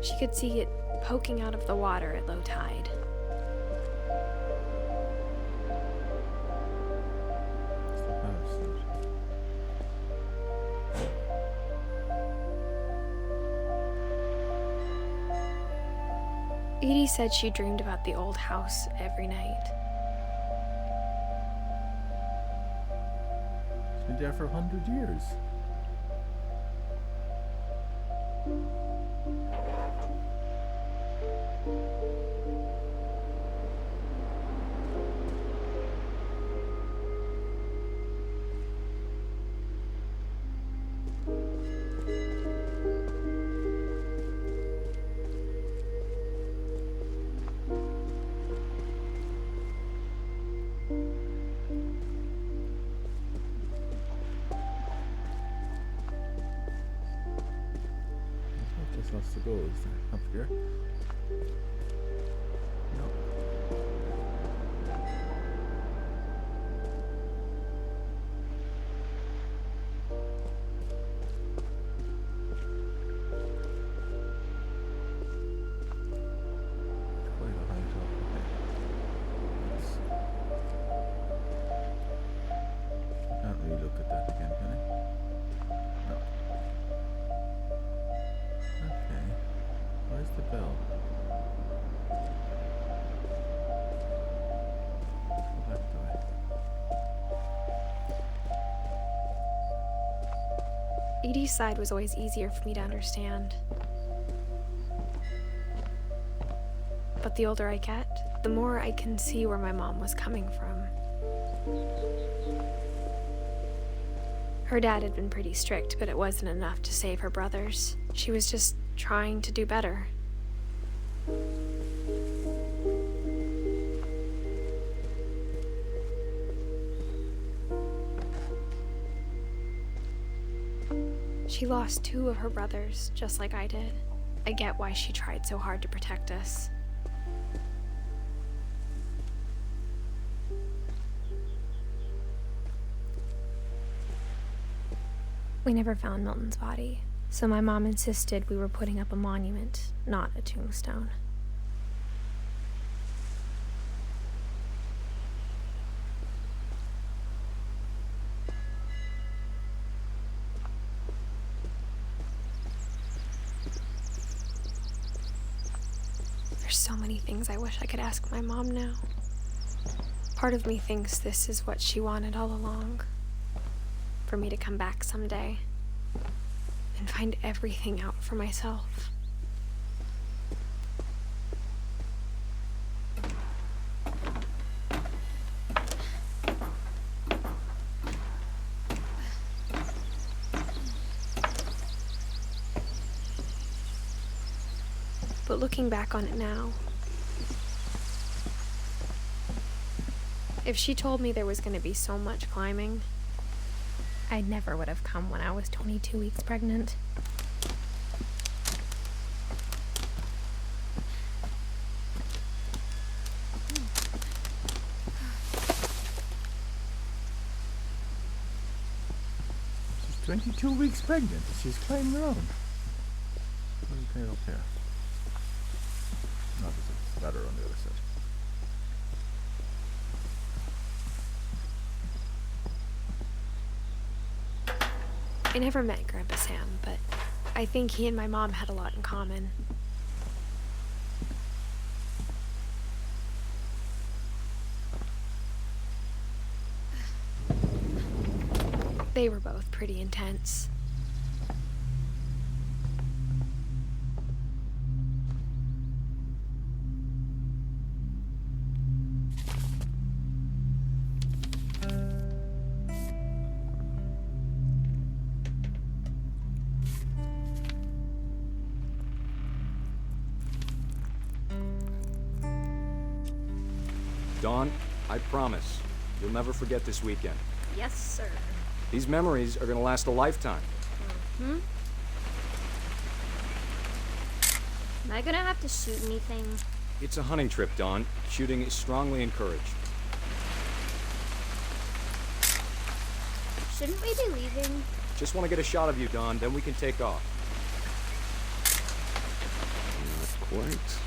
She could see it poking out of the water at low tide. Edie said she dreamed about the old house every night. It's been there for 100 years. Wants to go, is there? Up here? No. Quite a high top. I can't really look at that again, can I? No. Okay. Where's the bell? Go back to it. Edie's side was always easier for me to understand. But the older I get, the more I can see where my mom was coming from. Her dad had been pretty strict, but it wasn't enough to save her brothers. She was just trying to do better. She lost 2 of her brothers, just like I did. I get why she tried so hard to protect us. We never found Milton's body, so my mom insisted we were putting up a monument, not a tombstone. There's so many things I wish I could ask my mom now. Part of me thinks this is what she wanted all along. For me to come back someday and find everything out for myself. But looking back on it now, if she told me there was going to be so much climbing, I never would have come when I was 22 weeks pregnant. She's 22 weeks pregnant. She's climbing around. Okay, up here. No, there's a ladder on the other side. I never met Grandpa Sam, but I think he and my mom had a lot in common. They were both pretty intense. Dawn, I promise, you'll never forget this weekend. Yes, sir. These memories are gonna last a lifetime. Am I gonna have to shoot anything? It's a hunting trip, Dawn. Shooting is strongly encouraged. Shouldn't we be leaving? Just want to get a shot of you, Dawn, then we can take off. Not quite.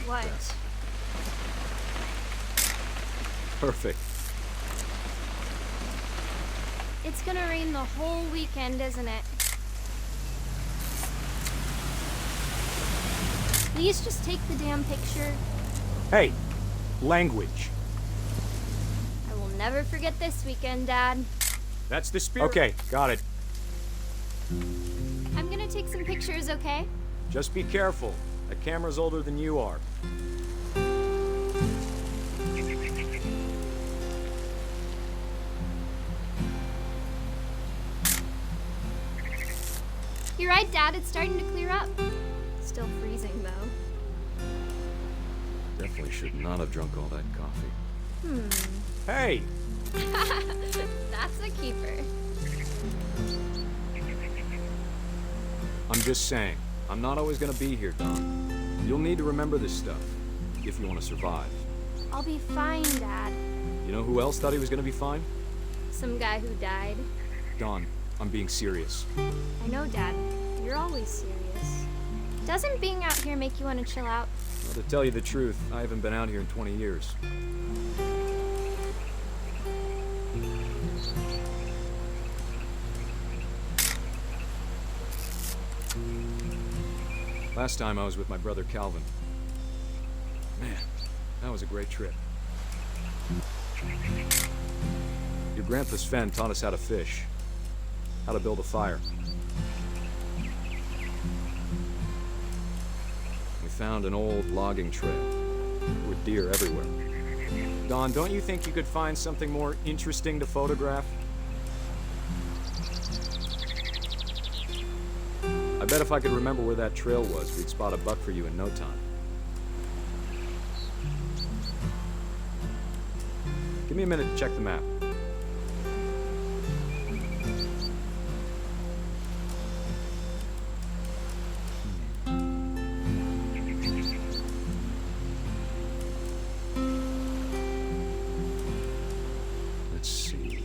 What? Perfect. It's gonna rain the whole weekend, isn't it? Please just take the damn picture. Hey, language. I will never forget this weekend, Dad. That's the spirit. Okay, got it. I'm gonna take some pictures, okay? Just be careful. That camera's older than you are. You're right, Dad. It's starting to clear up. Still freezing, though. Definitely should not have drunk all that coffee. Hey! That's a keeper. I'm just saying, I'm not always gonna be here, Dawn. You'll need to remember this stuff, if you want to survive. I'll be fine, Dad. You know who else thought he was gonna be fine? Some guy who died. Dawn, I'm being serious. I know, Dad. You're always serious. Doesn't being out here make you want to chill out? Well, to tell you the truth, I haven't been out here in 20 years. Last time I was with my brother Calvin. Man, that was a great trip. Your grandpa Sven taught us how to fish, how to build a fire. We found an old logging trail. There were deer everywhere. Dawn, don't you think you could find something more interesting to photograph? I bet if I could remember where that trail was, we'd spot a buck for you in no time. Give me a minute to check the map. Let's see.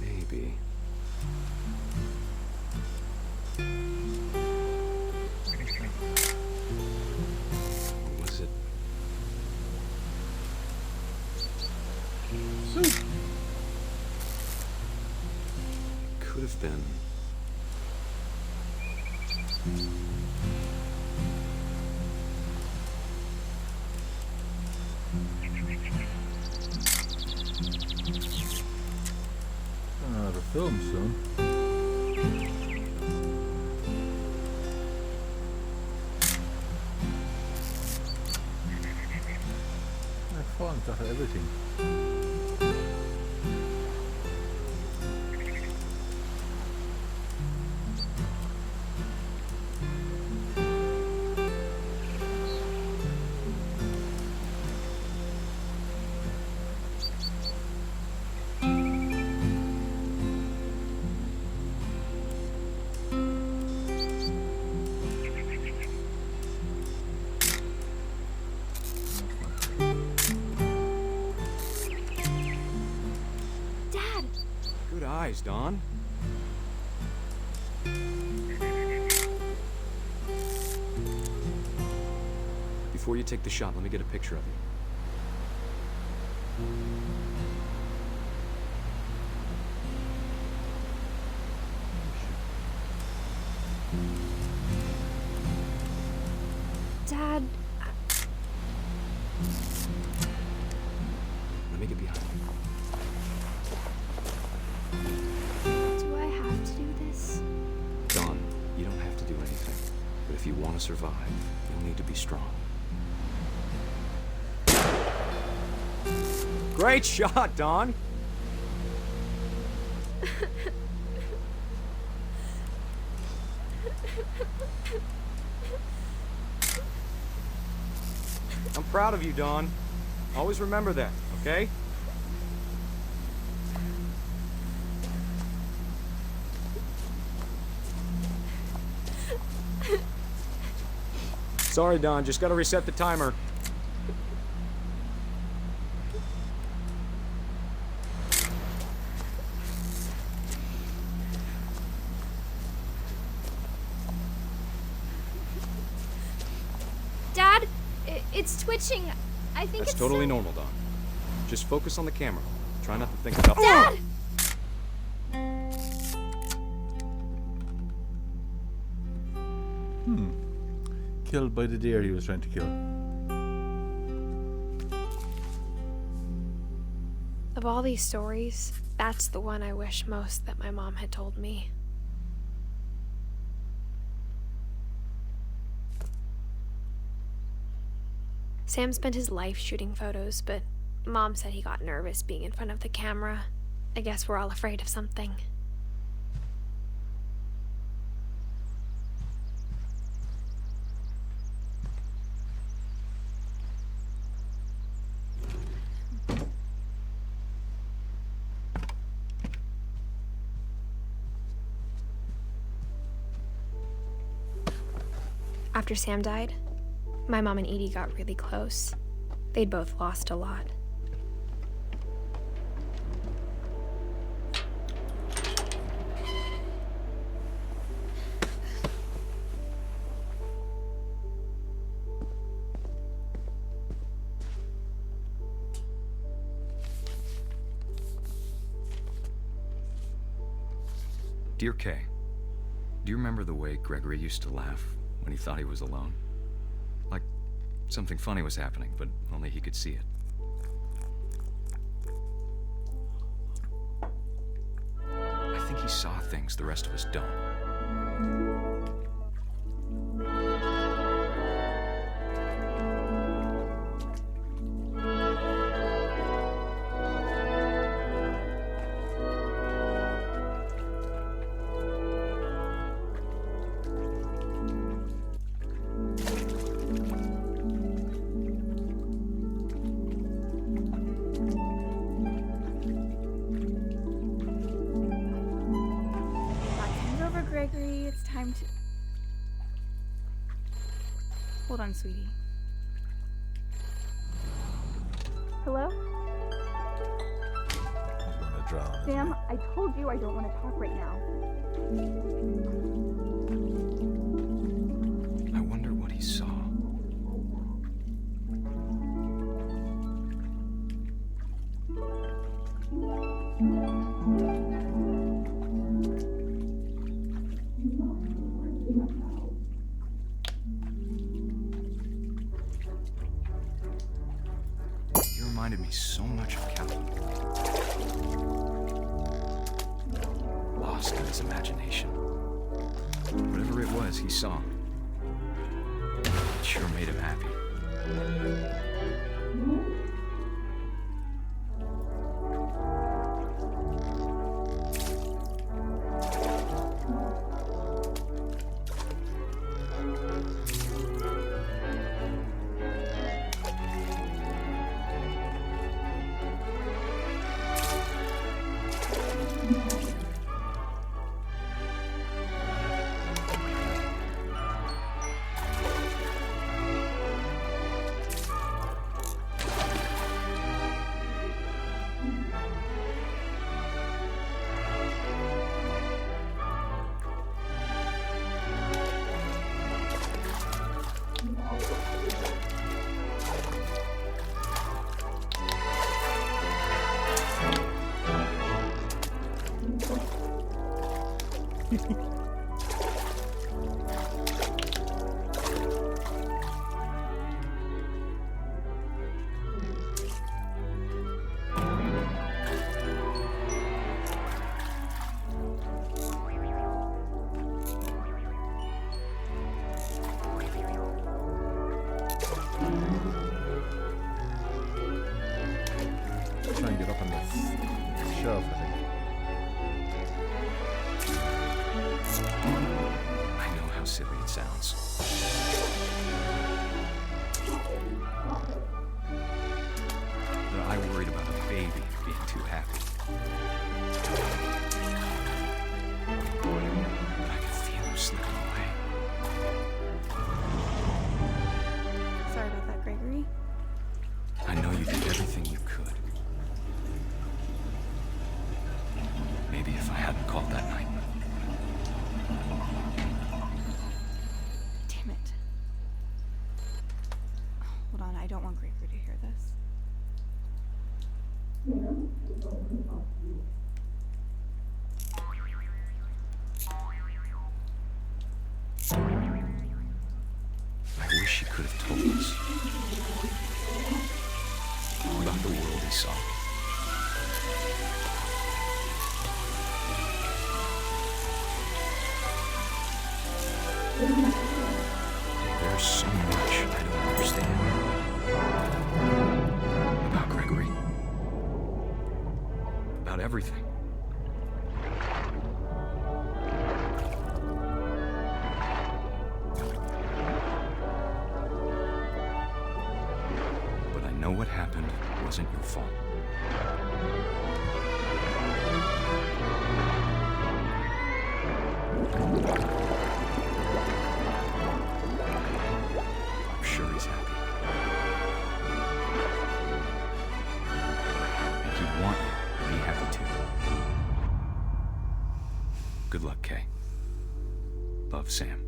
Maybe. Or was it? Could have been. Gonna have a film soon. I found that everything. Dad! Good eyes, Dawn. Before you take the shot, let me get a picture of you. Dad, Let me get behind you. do I have to do this? Dawn, you don't have to do anything. But if you want to survive, you'll need to be strong. Great shot, Dawn! I'm proud of you, Dawn. Always remember that, okay? Sorry, Dawn, just gotta reset the timer. Dad, it's twitching. I think That's it's totally normal, Dawn. Just focus on the camera. Try not to think about— Dad! Killed by the deer he was trying to kill. Of all these stories, that's the one I wish most that my mom had told me. Sam spent his life shooting photos, but Mom said he got nervous being in front of the camera. I guess we're all afraid of something. After Sam died, my mom and Edie got really close. They'd both lost a lot. Dear Kay, do you remember the way Gregory used to laugh when he thought he was alone? Like something funny was happening, but only he could see it. I think he saw things the rest of us don't. Gregory, it's time to... Hold on, sweetie. Hello? He's gonna drown. Sam, I told you I don't want to talk right now. I wonder what he saw. Reminded me so much of Calvin. Lost in his imagination. Whatever it was he saw, it sure made him happy. Trying to get up on this shelf, I think. Gregory to hear this. I wish he could have told us about the world he saw. There's so much I don't understand about Gregory. About everything. But I know what happened wasn't your fault. I'm sure he's happy. And he'd want you to be happy too. Good luck, Kay. Love, Sam.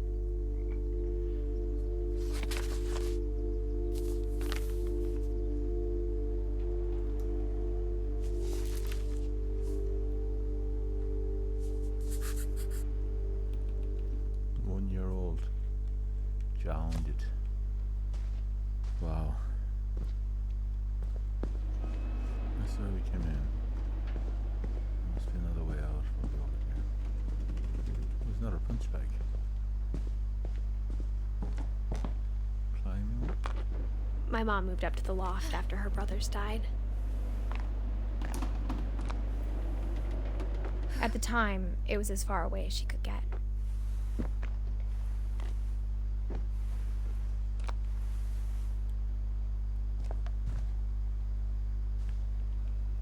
One-year-old drowned it. Wow. That's where we came in. There must be another way out from the over here. There's another punch bag. Climbing up. My mom moved up to the loft after her brothers died. At the time, it was as far away as she could get.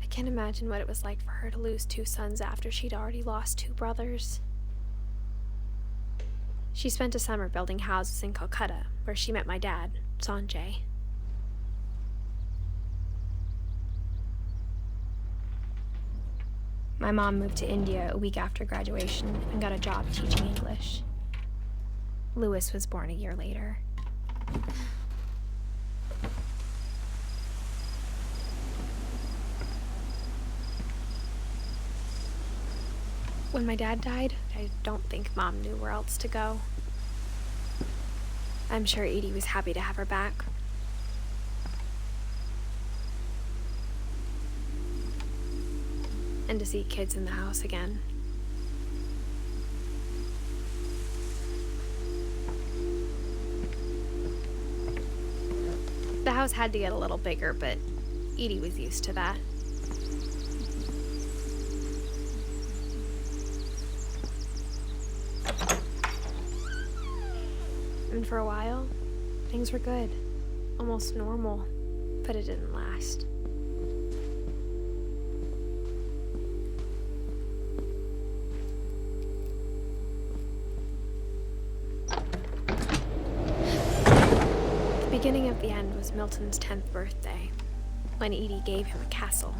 I can't imagine what it was like for her to lose 2 sons after she'd already lost 2 brothers. She spent a summer building houses in Calcutta, where she met my dad, Sanjay. My mom moved to India a week after graduation and got a job teaching English. Louis was born a year later. When my dad died, I don't think Mom knew where else to go. I'm sure Edie was happy to have her back. And to see kids in the house again. The house had to get a little bigger, but Edie was used to that. And for a while, things were good. Almost normal, but it didn't last. The beginning of the end was Milton's 10th birthday, when Edie gave him a castle.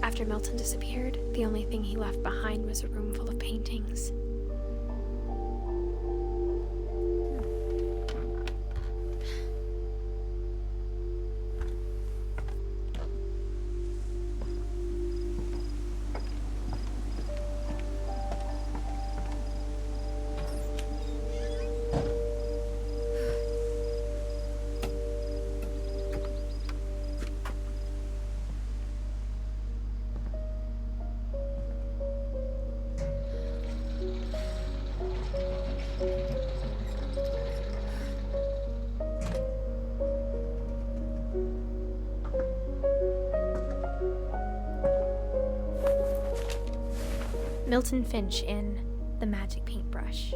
After Milton disappeared, the only thing he left behind was a room full of paintings. Milton Finch in The Magic Paintbrush.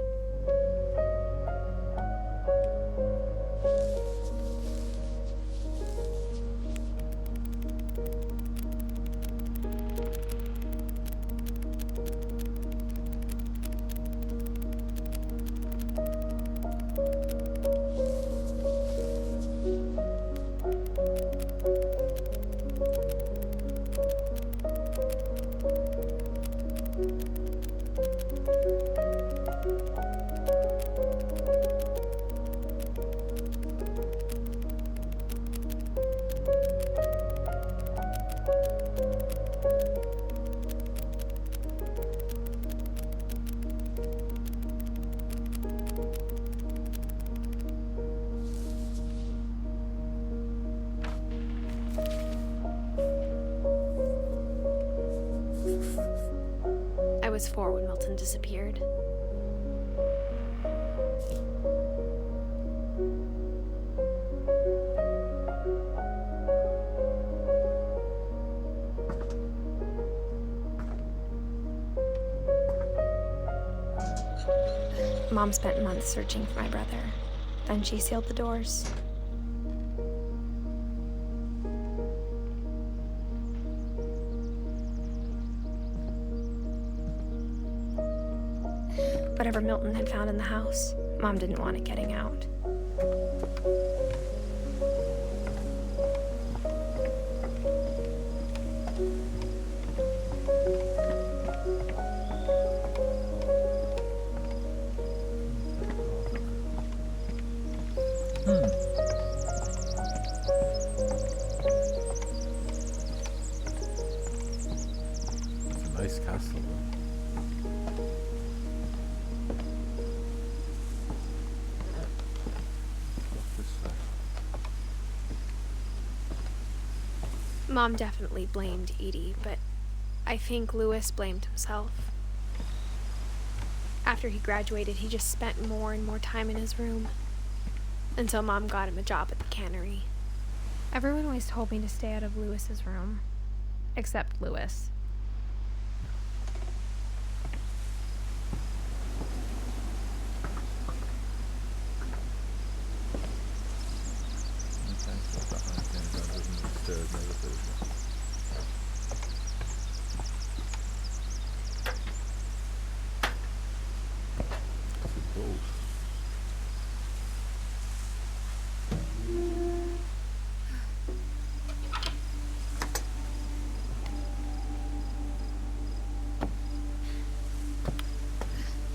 was 4 when Milton disappeared. Mom spent months searching for my brother. Then she sealed the doors. Whatever Milton had found in the house, Mom didn't want it getting out. It's a nice castle. Mom definitely blamed Edie, but I think Louis blamed himself. After he graduated, he just spent more and more time in his room, until Mom got him a job at the cannery. Everyone always told me to stay out of Louis's room, except Louis.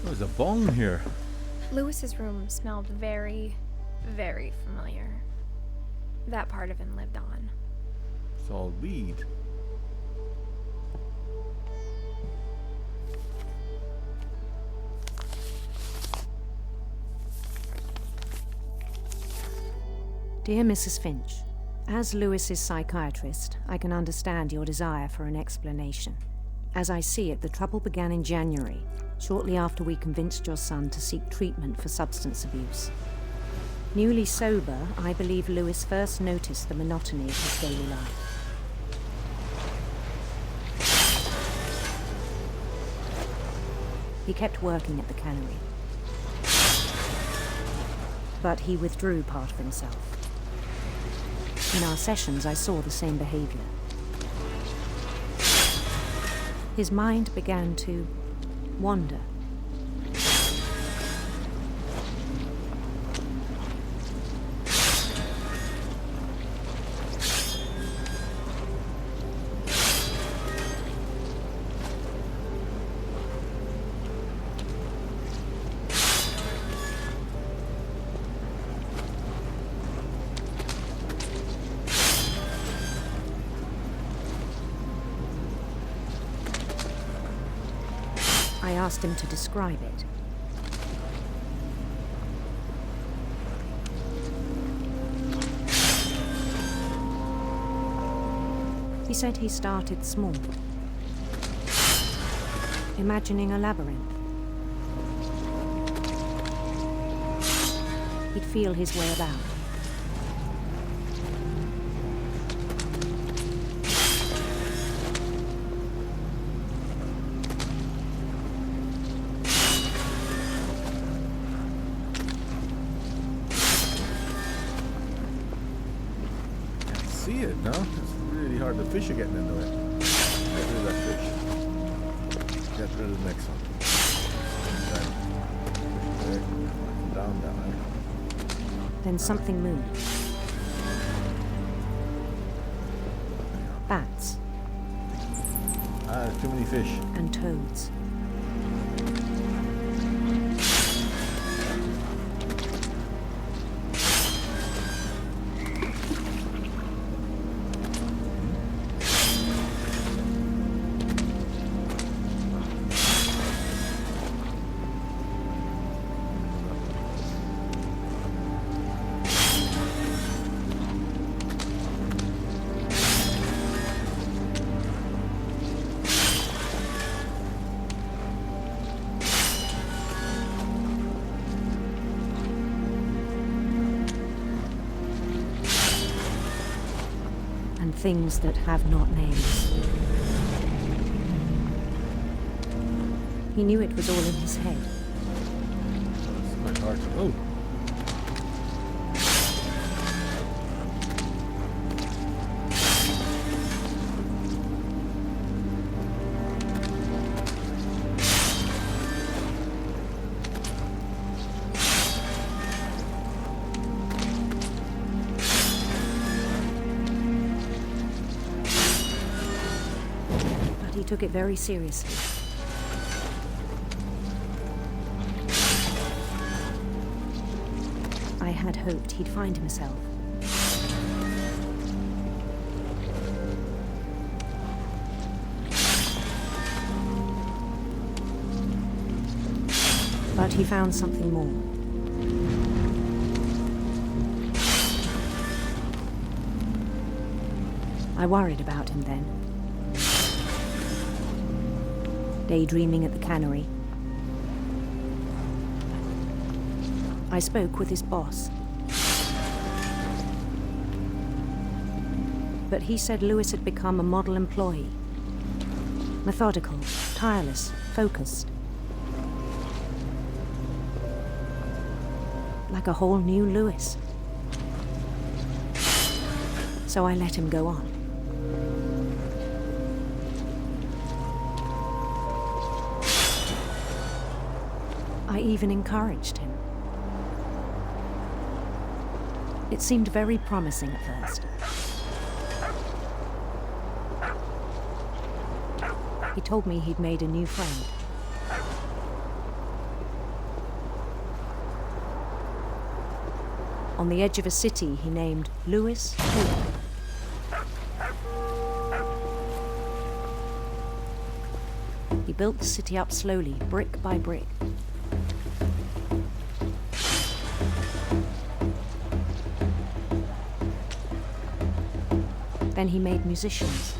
There's a bong here. Louis's room smelled very, very familiar. That part of him lived on. It's all weed. Dear Mrs. Finch, as Louis's psychiatrist, I can understand your desire for an explanation. As I see it, the trouble began in January, shortly after we convinced your son to seek treatment for substance abuse. Newly sober, I believe Louis first noticed the monotony of his daily life. He kept working at the cannery, but he withdrew part of himself. In our sessions, I saw the same behavior. His mind began to wander. I asked him to describe it. He said he started small, imagining a labyrinth. He'd feel his way about. See it, no? It's really hard. The fish are getting into it. Get rid of that fish. Get rid of the next one. Down, down. Then something moved. Bats. There's too many fish. And toads. things that have not names. He knew it was all in his head. It's quite hard to know. But he took it very seriously. I had hoped he'd find himself. But he found something more. I worried about him then. Daydreaming at the cannery. I spoke with his boss. But he said Lewis had become a model employee. Methodical, tireless, focused. Like a whole new Lewis. So I let him go on. I even encouraged him. It seemed very promising at first. He told me he'd made a new friend. On the edge of a city he named Lewis Hope. He built the city up slowly, brick by brick. Then he made musicians.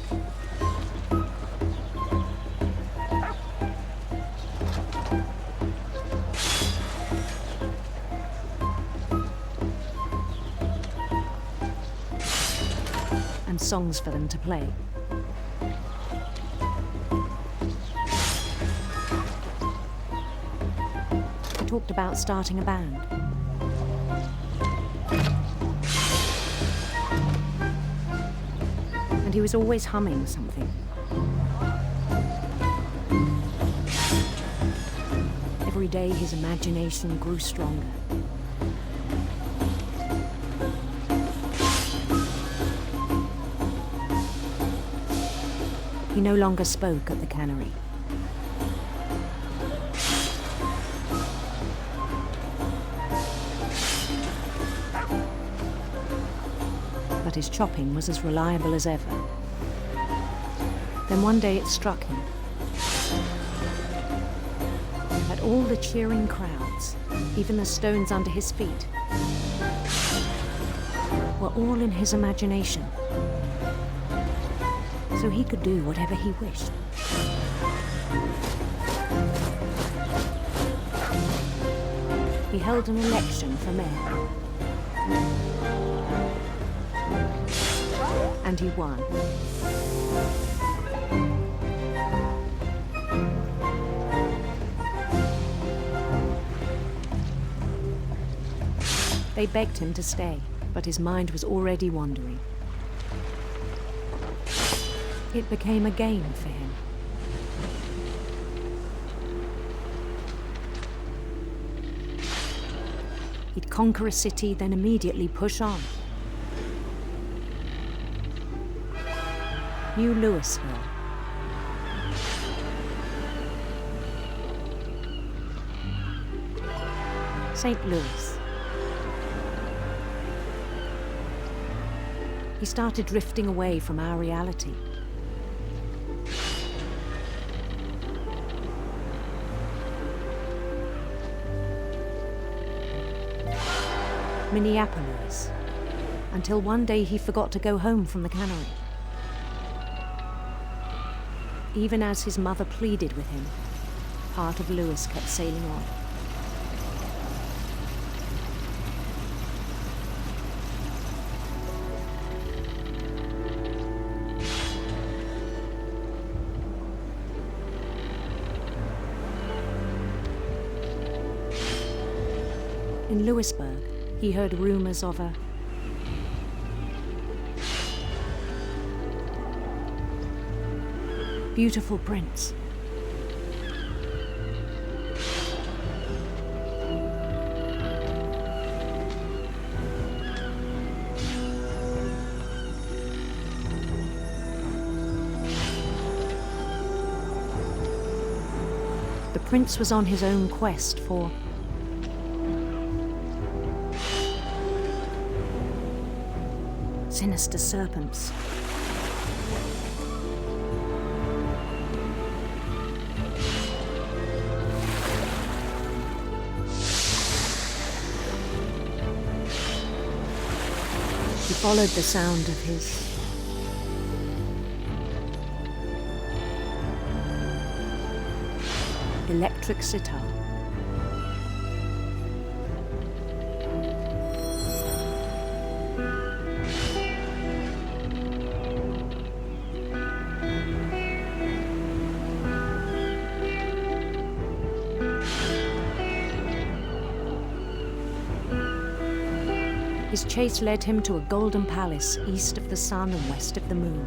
And songs for them to play. He talked about starting a band. And he was always humming something. Every day his imagination grew stronger. He no longer spoke at the cannery. But his chopping was as reliable as ever. Then one day it struck him that all the cheering crowds, even the stones under his feet, were all in his imagination. So he could do whatever he wished. He held an election for mayor. And he won. They begged him to stay, but his mind was already wandering. It became a game for him. He'd conquer a city, then immediately push on. New Louisville. St. Louis. He started drifting away from our reality. Minneapolis, until one day he forgot to go home from the cannery. Even as his mother pleaded with him, part of Lewis kept sailing on. In Louisburg, he heard rumors of a beautiful prince. The prince was on his own quest for sinister serpents. He followed the sound of his electric sitar. His chase led him to a golden palace east of the sun and west of the moon.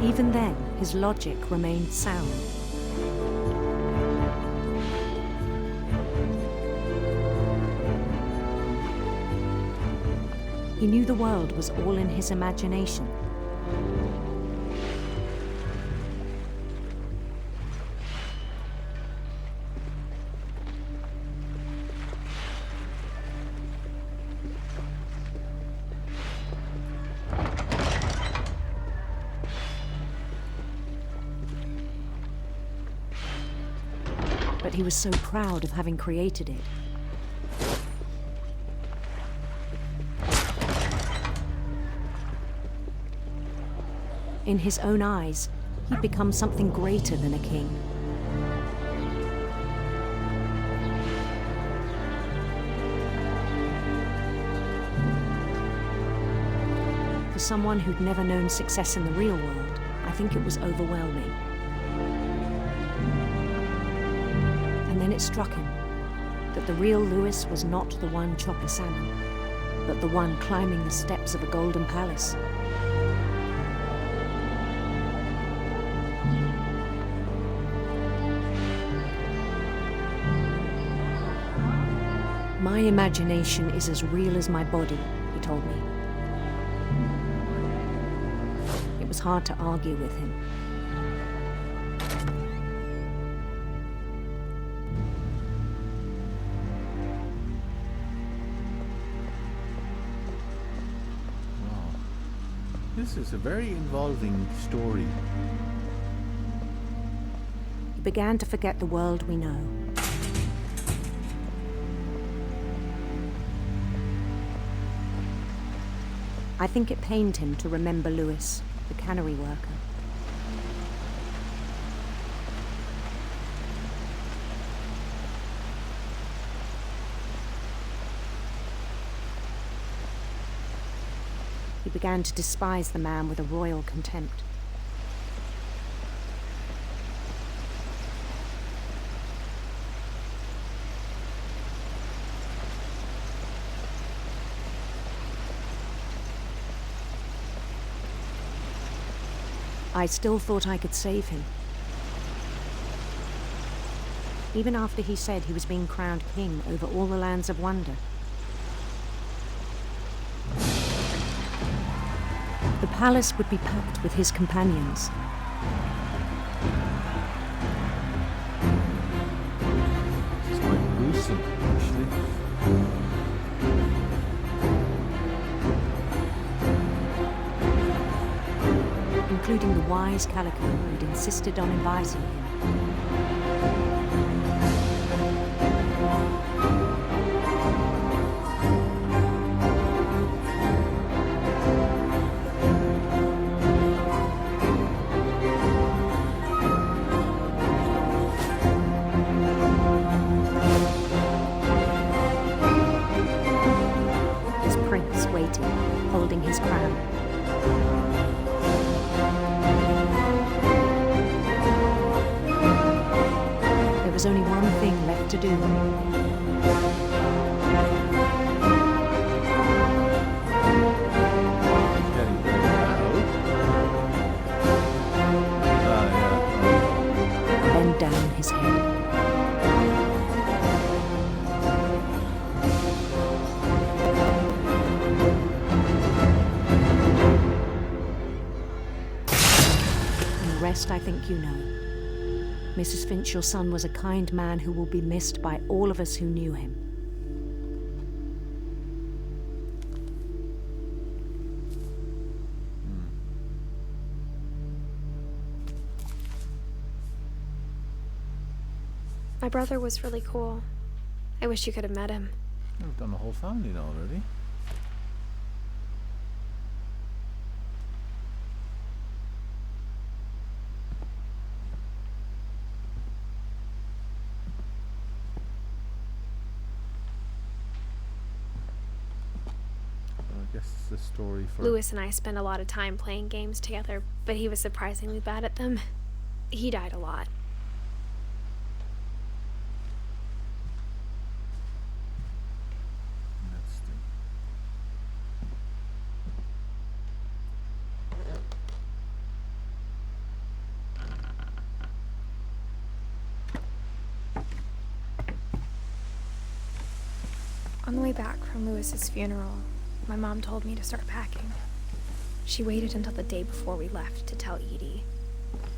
Even then, his logic remained sound. He knew the world was all in his imagination. But he was so proud of having created it. In his own eyes, he'd become something greater than a king. For someone who'd never known success in the real world, I think it was overwhelming. And then it struck him that the real Louis was not the one chopping salmon, but the one climbing the steps of a golden palace. My imagination is as real as my body, he told me. It was hard to argue with him. This is a very involving story. He began to forget the world we know. I think it pained him to remember Louis, the cannery worker. He began to despise the man with a royal contempt. I still thought I could save him. Even after he said he was being crowned king over all the lands of wonder. The palace would be packed with his companions. It's quite gruesome, actually. Including the wise Calico who'd insisted on inviting him. His prince waiting, holding his crown. Getting very loud. Ah, yeah. Bend down his head. And the rest I think you know. Mrs. Finch, your son was a kind man who will be missed by all of us who knew him. My brother was really cool. I wish you could have met him. We've done the whole family now already. I guess it's the story for... Lewis and I spent a lot of time playing games together, but he was surprisingly bad at them. He died a lot. That's the... On the way back from Lewis's funeral, my mom told me to start packing. She waited until the day before we left to tell Edie.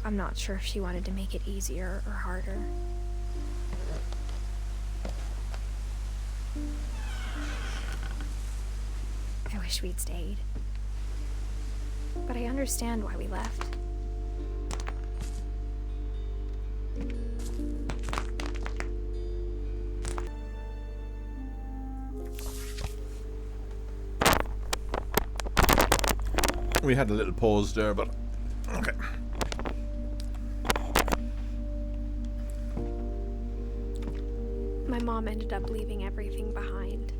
I'm not sure if she wanted to make it easier or harder. I wish we'd stayed. But I understand why we left. We had a little pause there, but okay. My mom ended up leaving everything behind.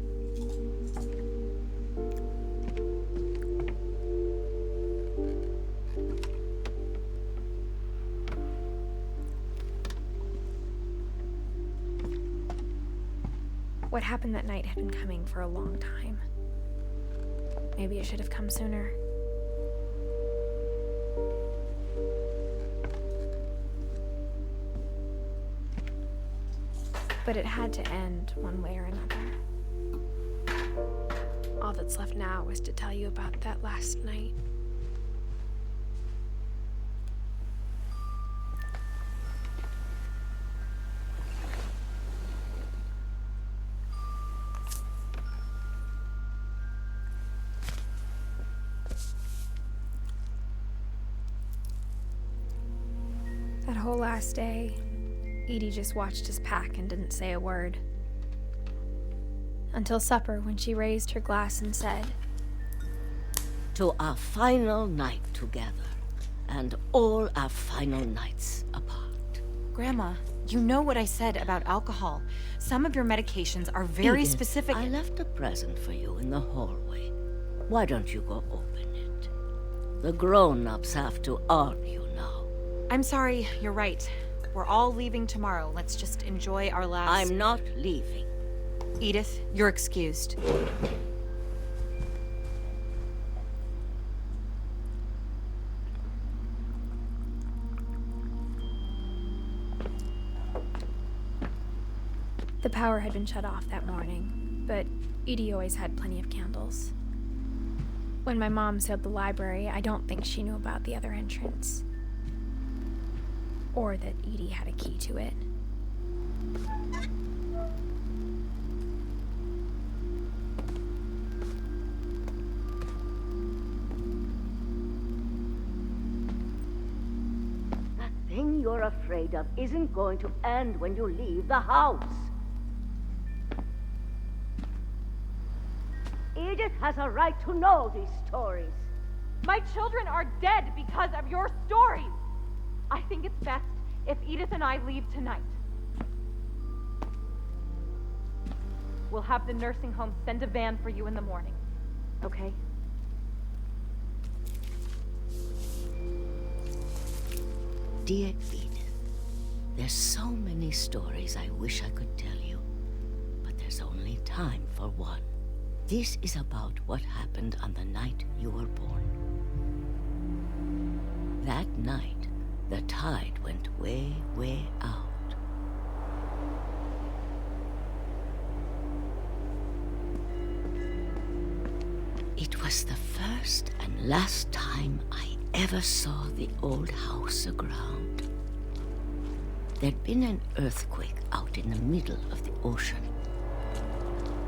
What happened that night had been coming for a long time. Maybe it should have come sooner. But it had to end one way or another. All that's left now is to tell you about that last night. That whole last day, Edie just watched us pack and didn't say a word. Until supper, when she raised her glass and said, "To our final night together, and all our final nights apart." Grandma, you know what I said about alcohol. Some of your medications are very Edith, specific. I left a present for you in the hallway. Why don't you go open it? The grown-ups have to argue now. I'm sorry, you're right. We're all leaving tomorrow. Let's just enjoy our last... I'm not leaving. Edith, you're excused. The power had been shut off that morning, but Edie always had plenty of candles. When my mom sealed the library, I don't think she knew about the other entrance. Or that Edie had a key to it. That thing you're afraid of isn't going to end when you leave the house. Edith has a right to know these stories. My children are dead because of your stories. I think it's best if Edith and I leave tonight. We'll have the nursing home send a van for you in the morning, okay? Dear Edith, there's so many stories I wish I could tell you. there's only time for one. This is about what happened on the night you were born. That night, the tide went way, way out. It was the first and last time I ever saw the old house aground. There'd been an earthquake out in the middle of the ocean.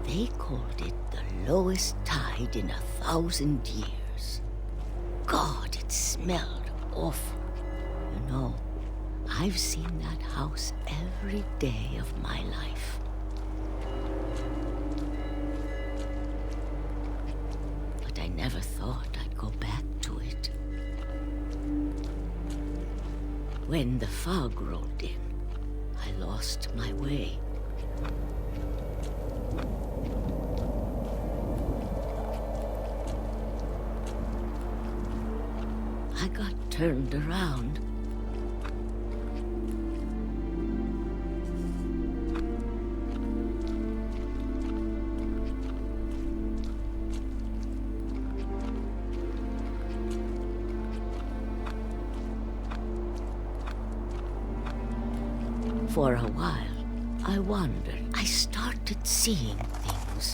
They called it the lowest tide in 1,000 years. God, it smelled awful. You know, I've seen that house every day of my life. But I never thought I'd go back to it. When the fog rolled in, I lost my way. I got turned around. For a while, I wondered. I started seeing things.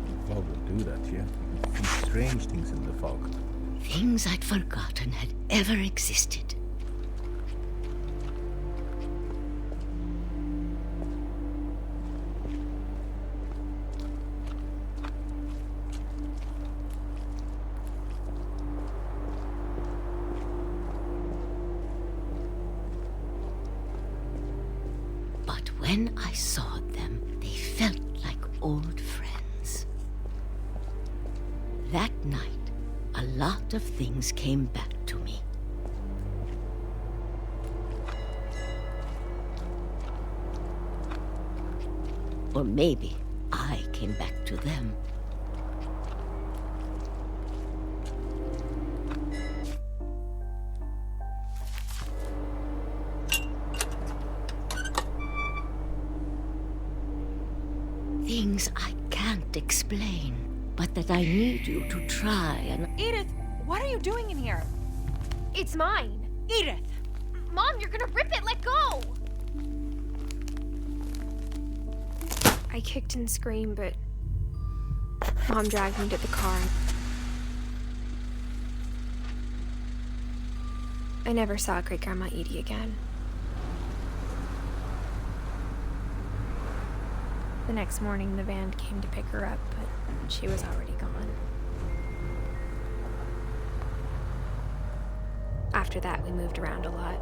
The fog will do that, yeah. You can see strange things in the fog. Things I'd forgotten had ever existed. But when I saw them, they felt like old friends. That night, a lot of things came back to me. Or maybe I came back to them. Things I can't explain, but that I need you to try and... Edith, what are you doing in here? It's mine. Edith! Mom, you're gonna rip it! Let go! I kicked and screamed, but Mom dragged me to the car. I never saw Great-Grandma Edie again. The next morning, the van came to pick her up, but she was already gone. After that, we moved around a lot.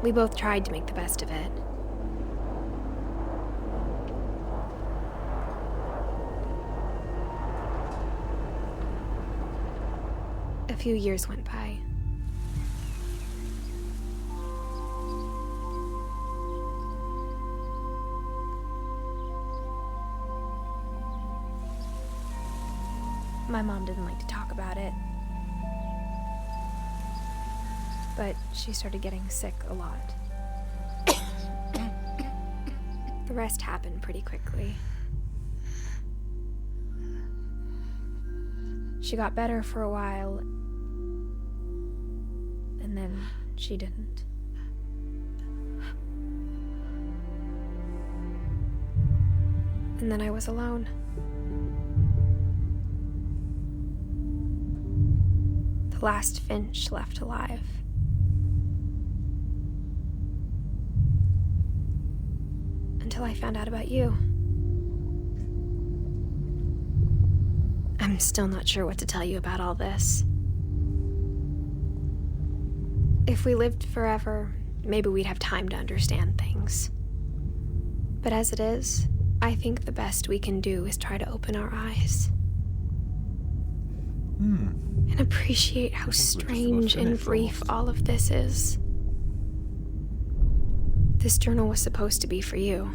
We both tried to make the best of it. A few years went by. My mom didn't like to talk about it. But she started getting sick a lot. The rest happened pretty quickly. She got better for a while, and then she didn't. And then I was alone. The last Finch left alive. Until I found out about you. I'm still not sure what to tell you about all this. If we lived forever, maybe we'd have time to understand things. But as it is, I think the best we can do is try to open our eyes. And appreciate how strange and brief all of this is. This journal was supposed to be for you.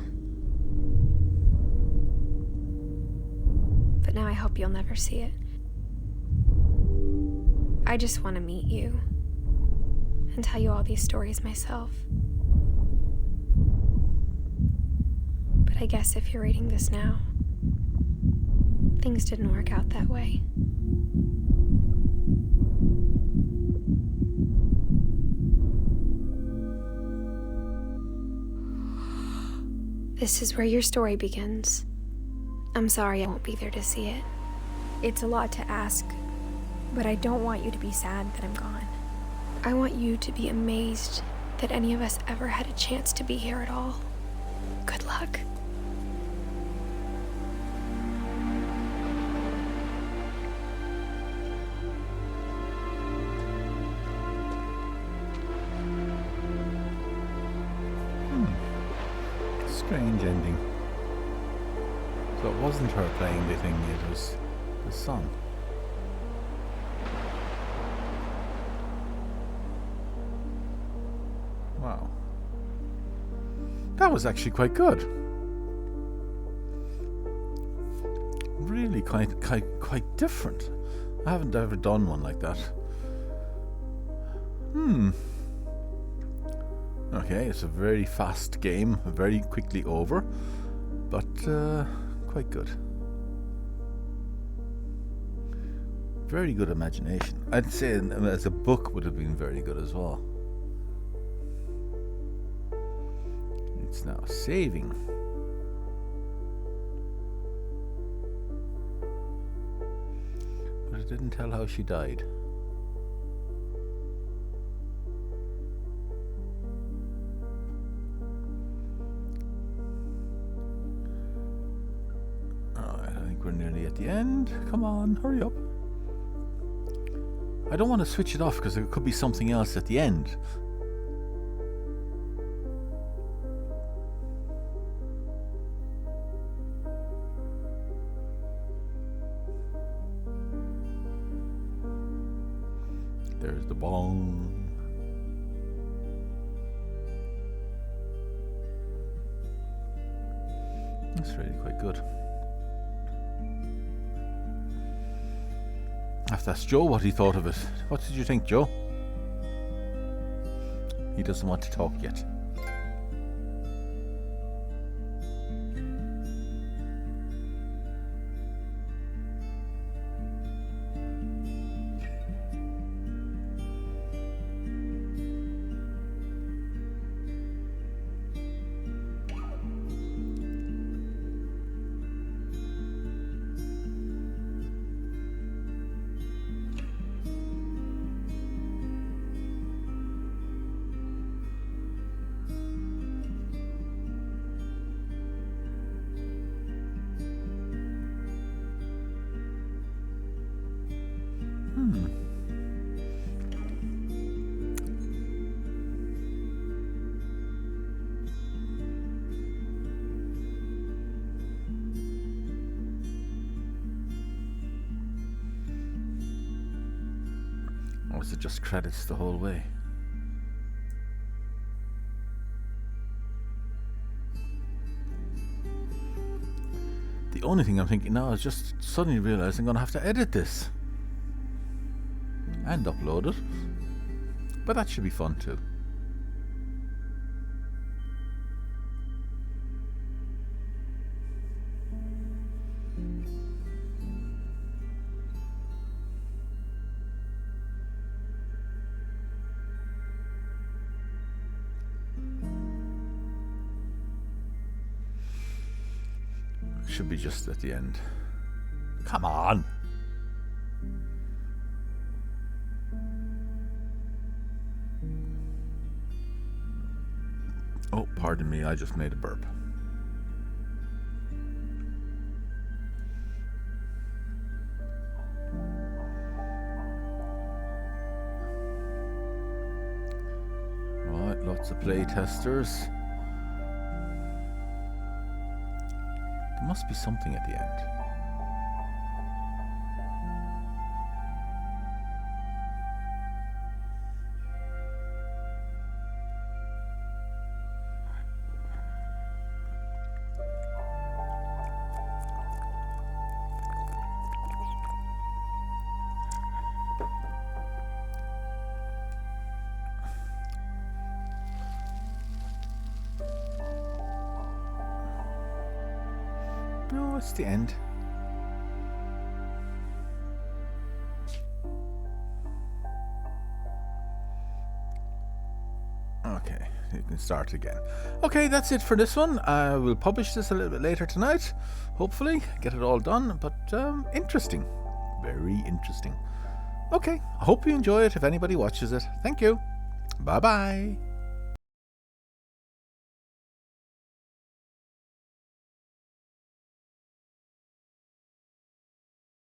but now I hope you'll never see it. I just want to meet you and tell you all these stories myself. But I guess if you're reading this now, things didn't work out that way. This is where your story begins. I'm sorry I won't be there to see it. It's a lot to ask, but I don't want you to be sad that I'm gone. I want you to be amazed that any of us ever had a chance to be here at all. Good luck. Strange ending. So it wasn't her playing the thing, it was the song. Wow. That was actually quite good. Really quite different. I haven't ever done one like that. Okay, it's a very fast game, very quickly over, but quite good. Very good imagination. I'd say as a book would have been very good as well. It's now saving. But it didn't tell how she died. We're nearly at the end. Come on, hurry up. I don't want to switch it off because there could be something else at the end. There's the bong. That's really quite good. I have to ask Joe what he thought of it. What did you think, Joe? He doesn't want to talk yet. Or is it just credits the whole way? The only thing I'm thinking now is just suddenly realising I'm going to have to edit this. And upload it. But that should be fun too. Should be just at the end. Come on. Oh, pardon me, I just made a burp. Right, lots of play testers. There must be something at the end. No, it's the end. Okay, you can start again. Okay, that's it for this one. I will publish this a little bit later tonight. Hopefully, get it all done. But interesting. Very interesting. Okay, I hope you enjoy it if anybody watches it. Thank you. Bye-bye.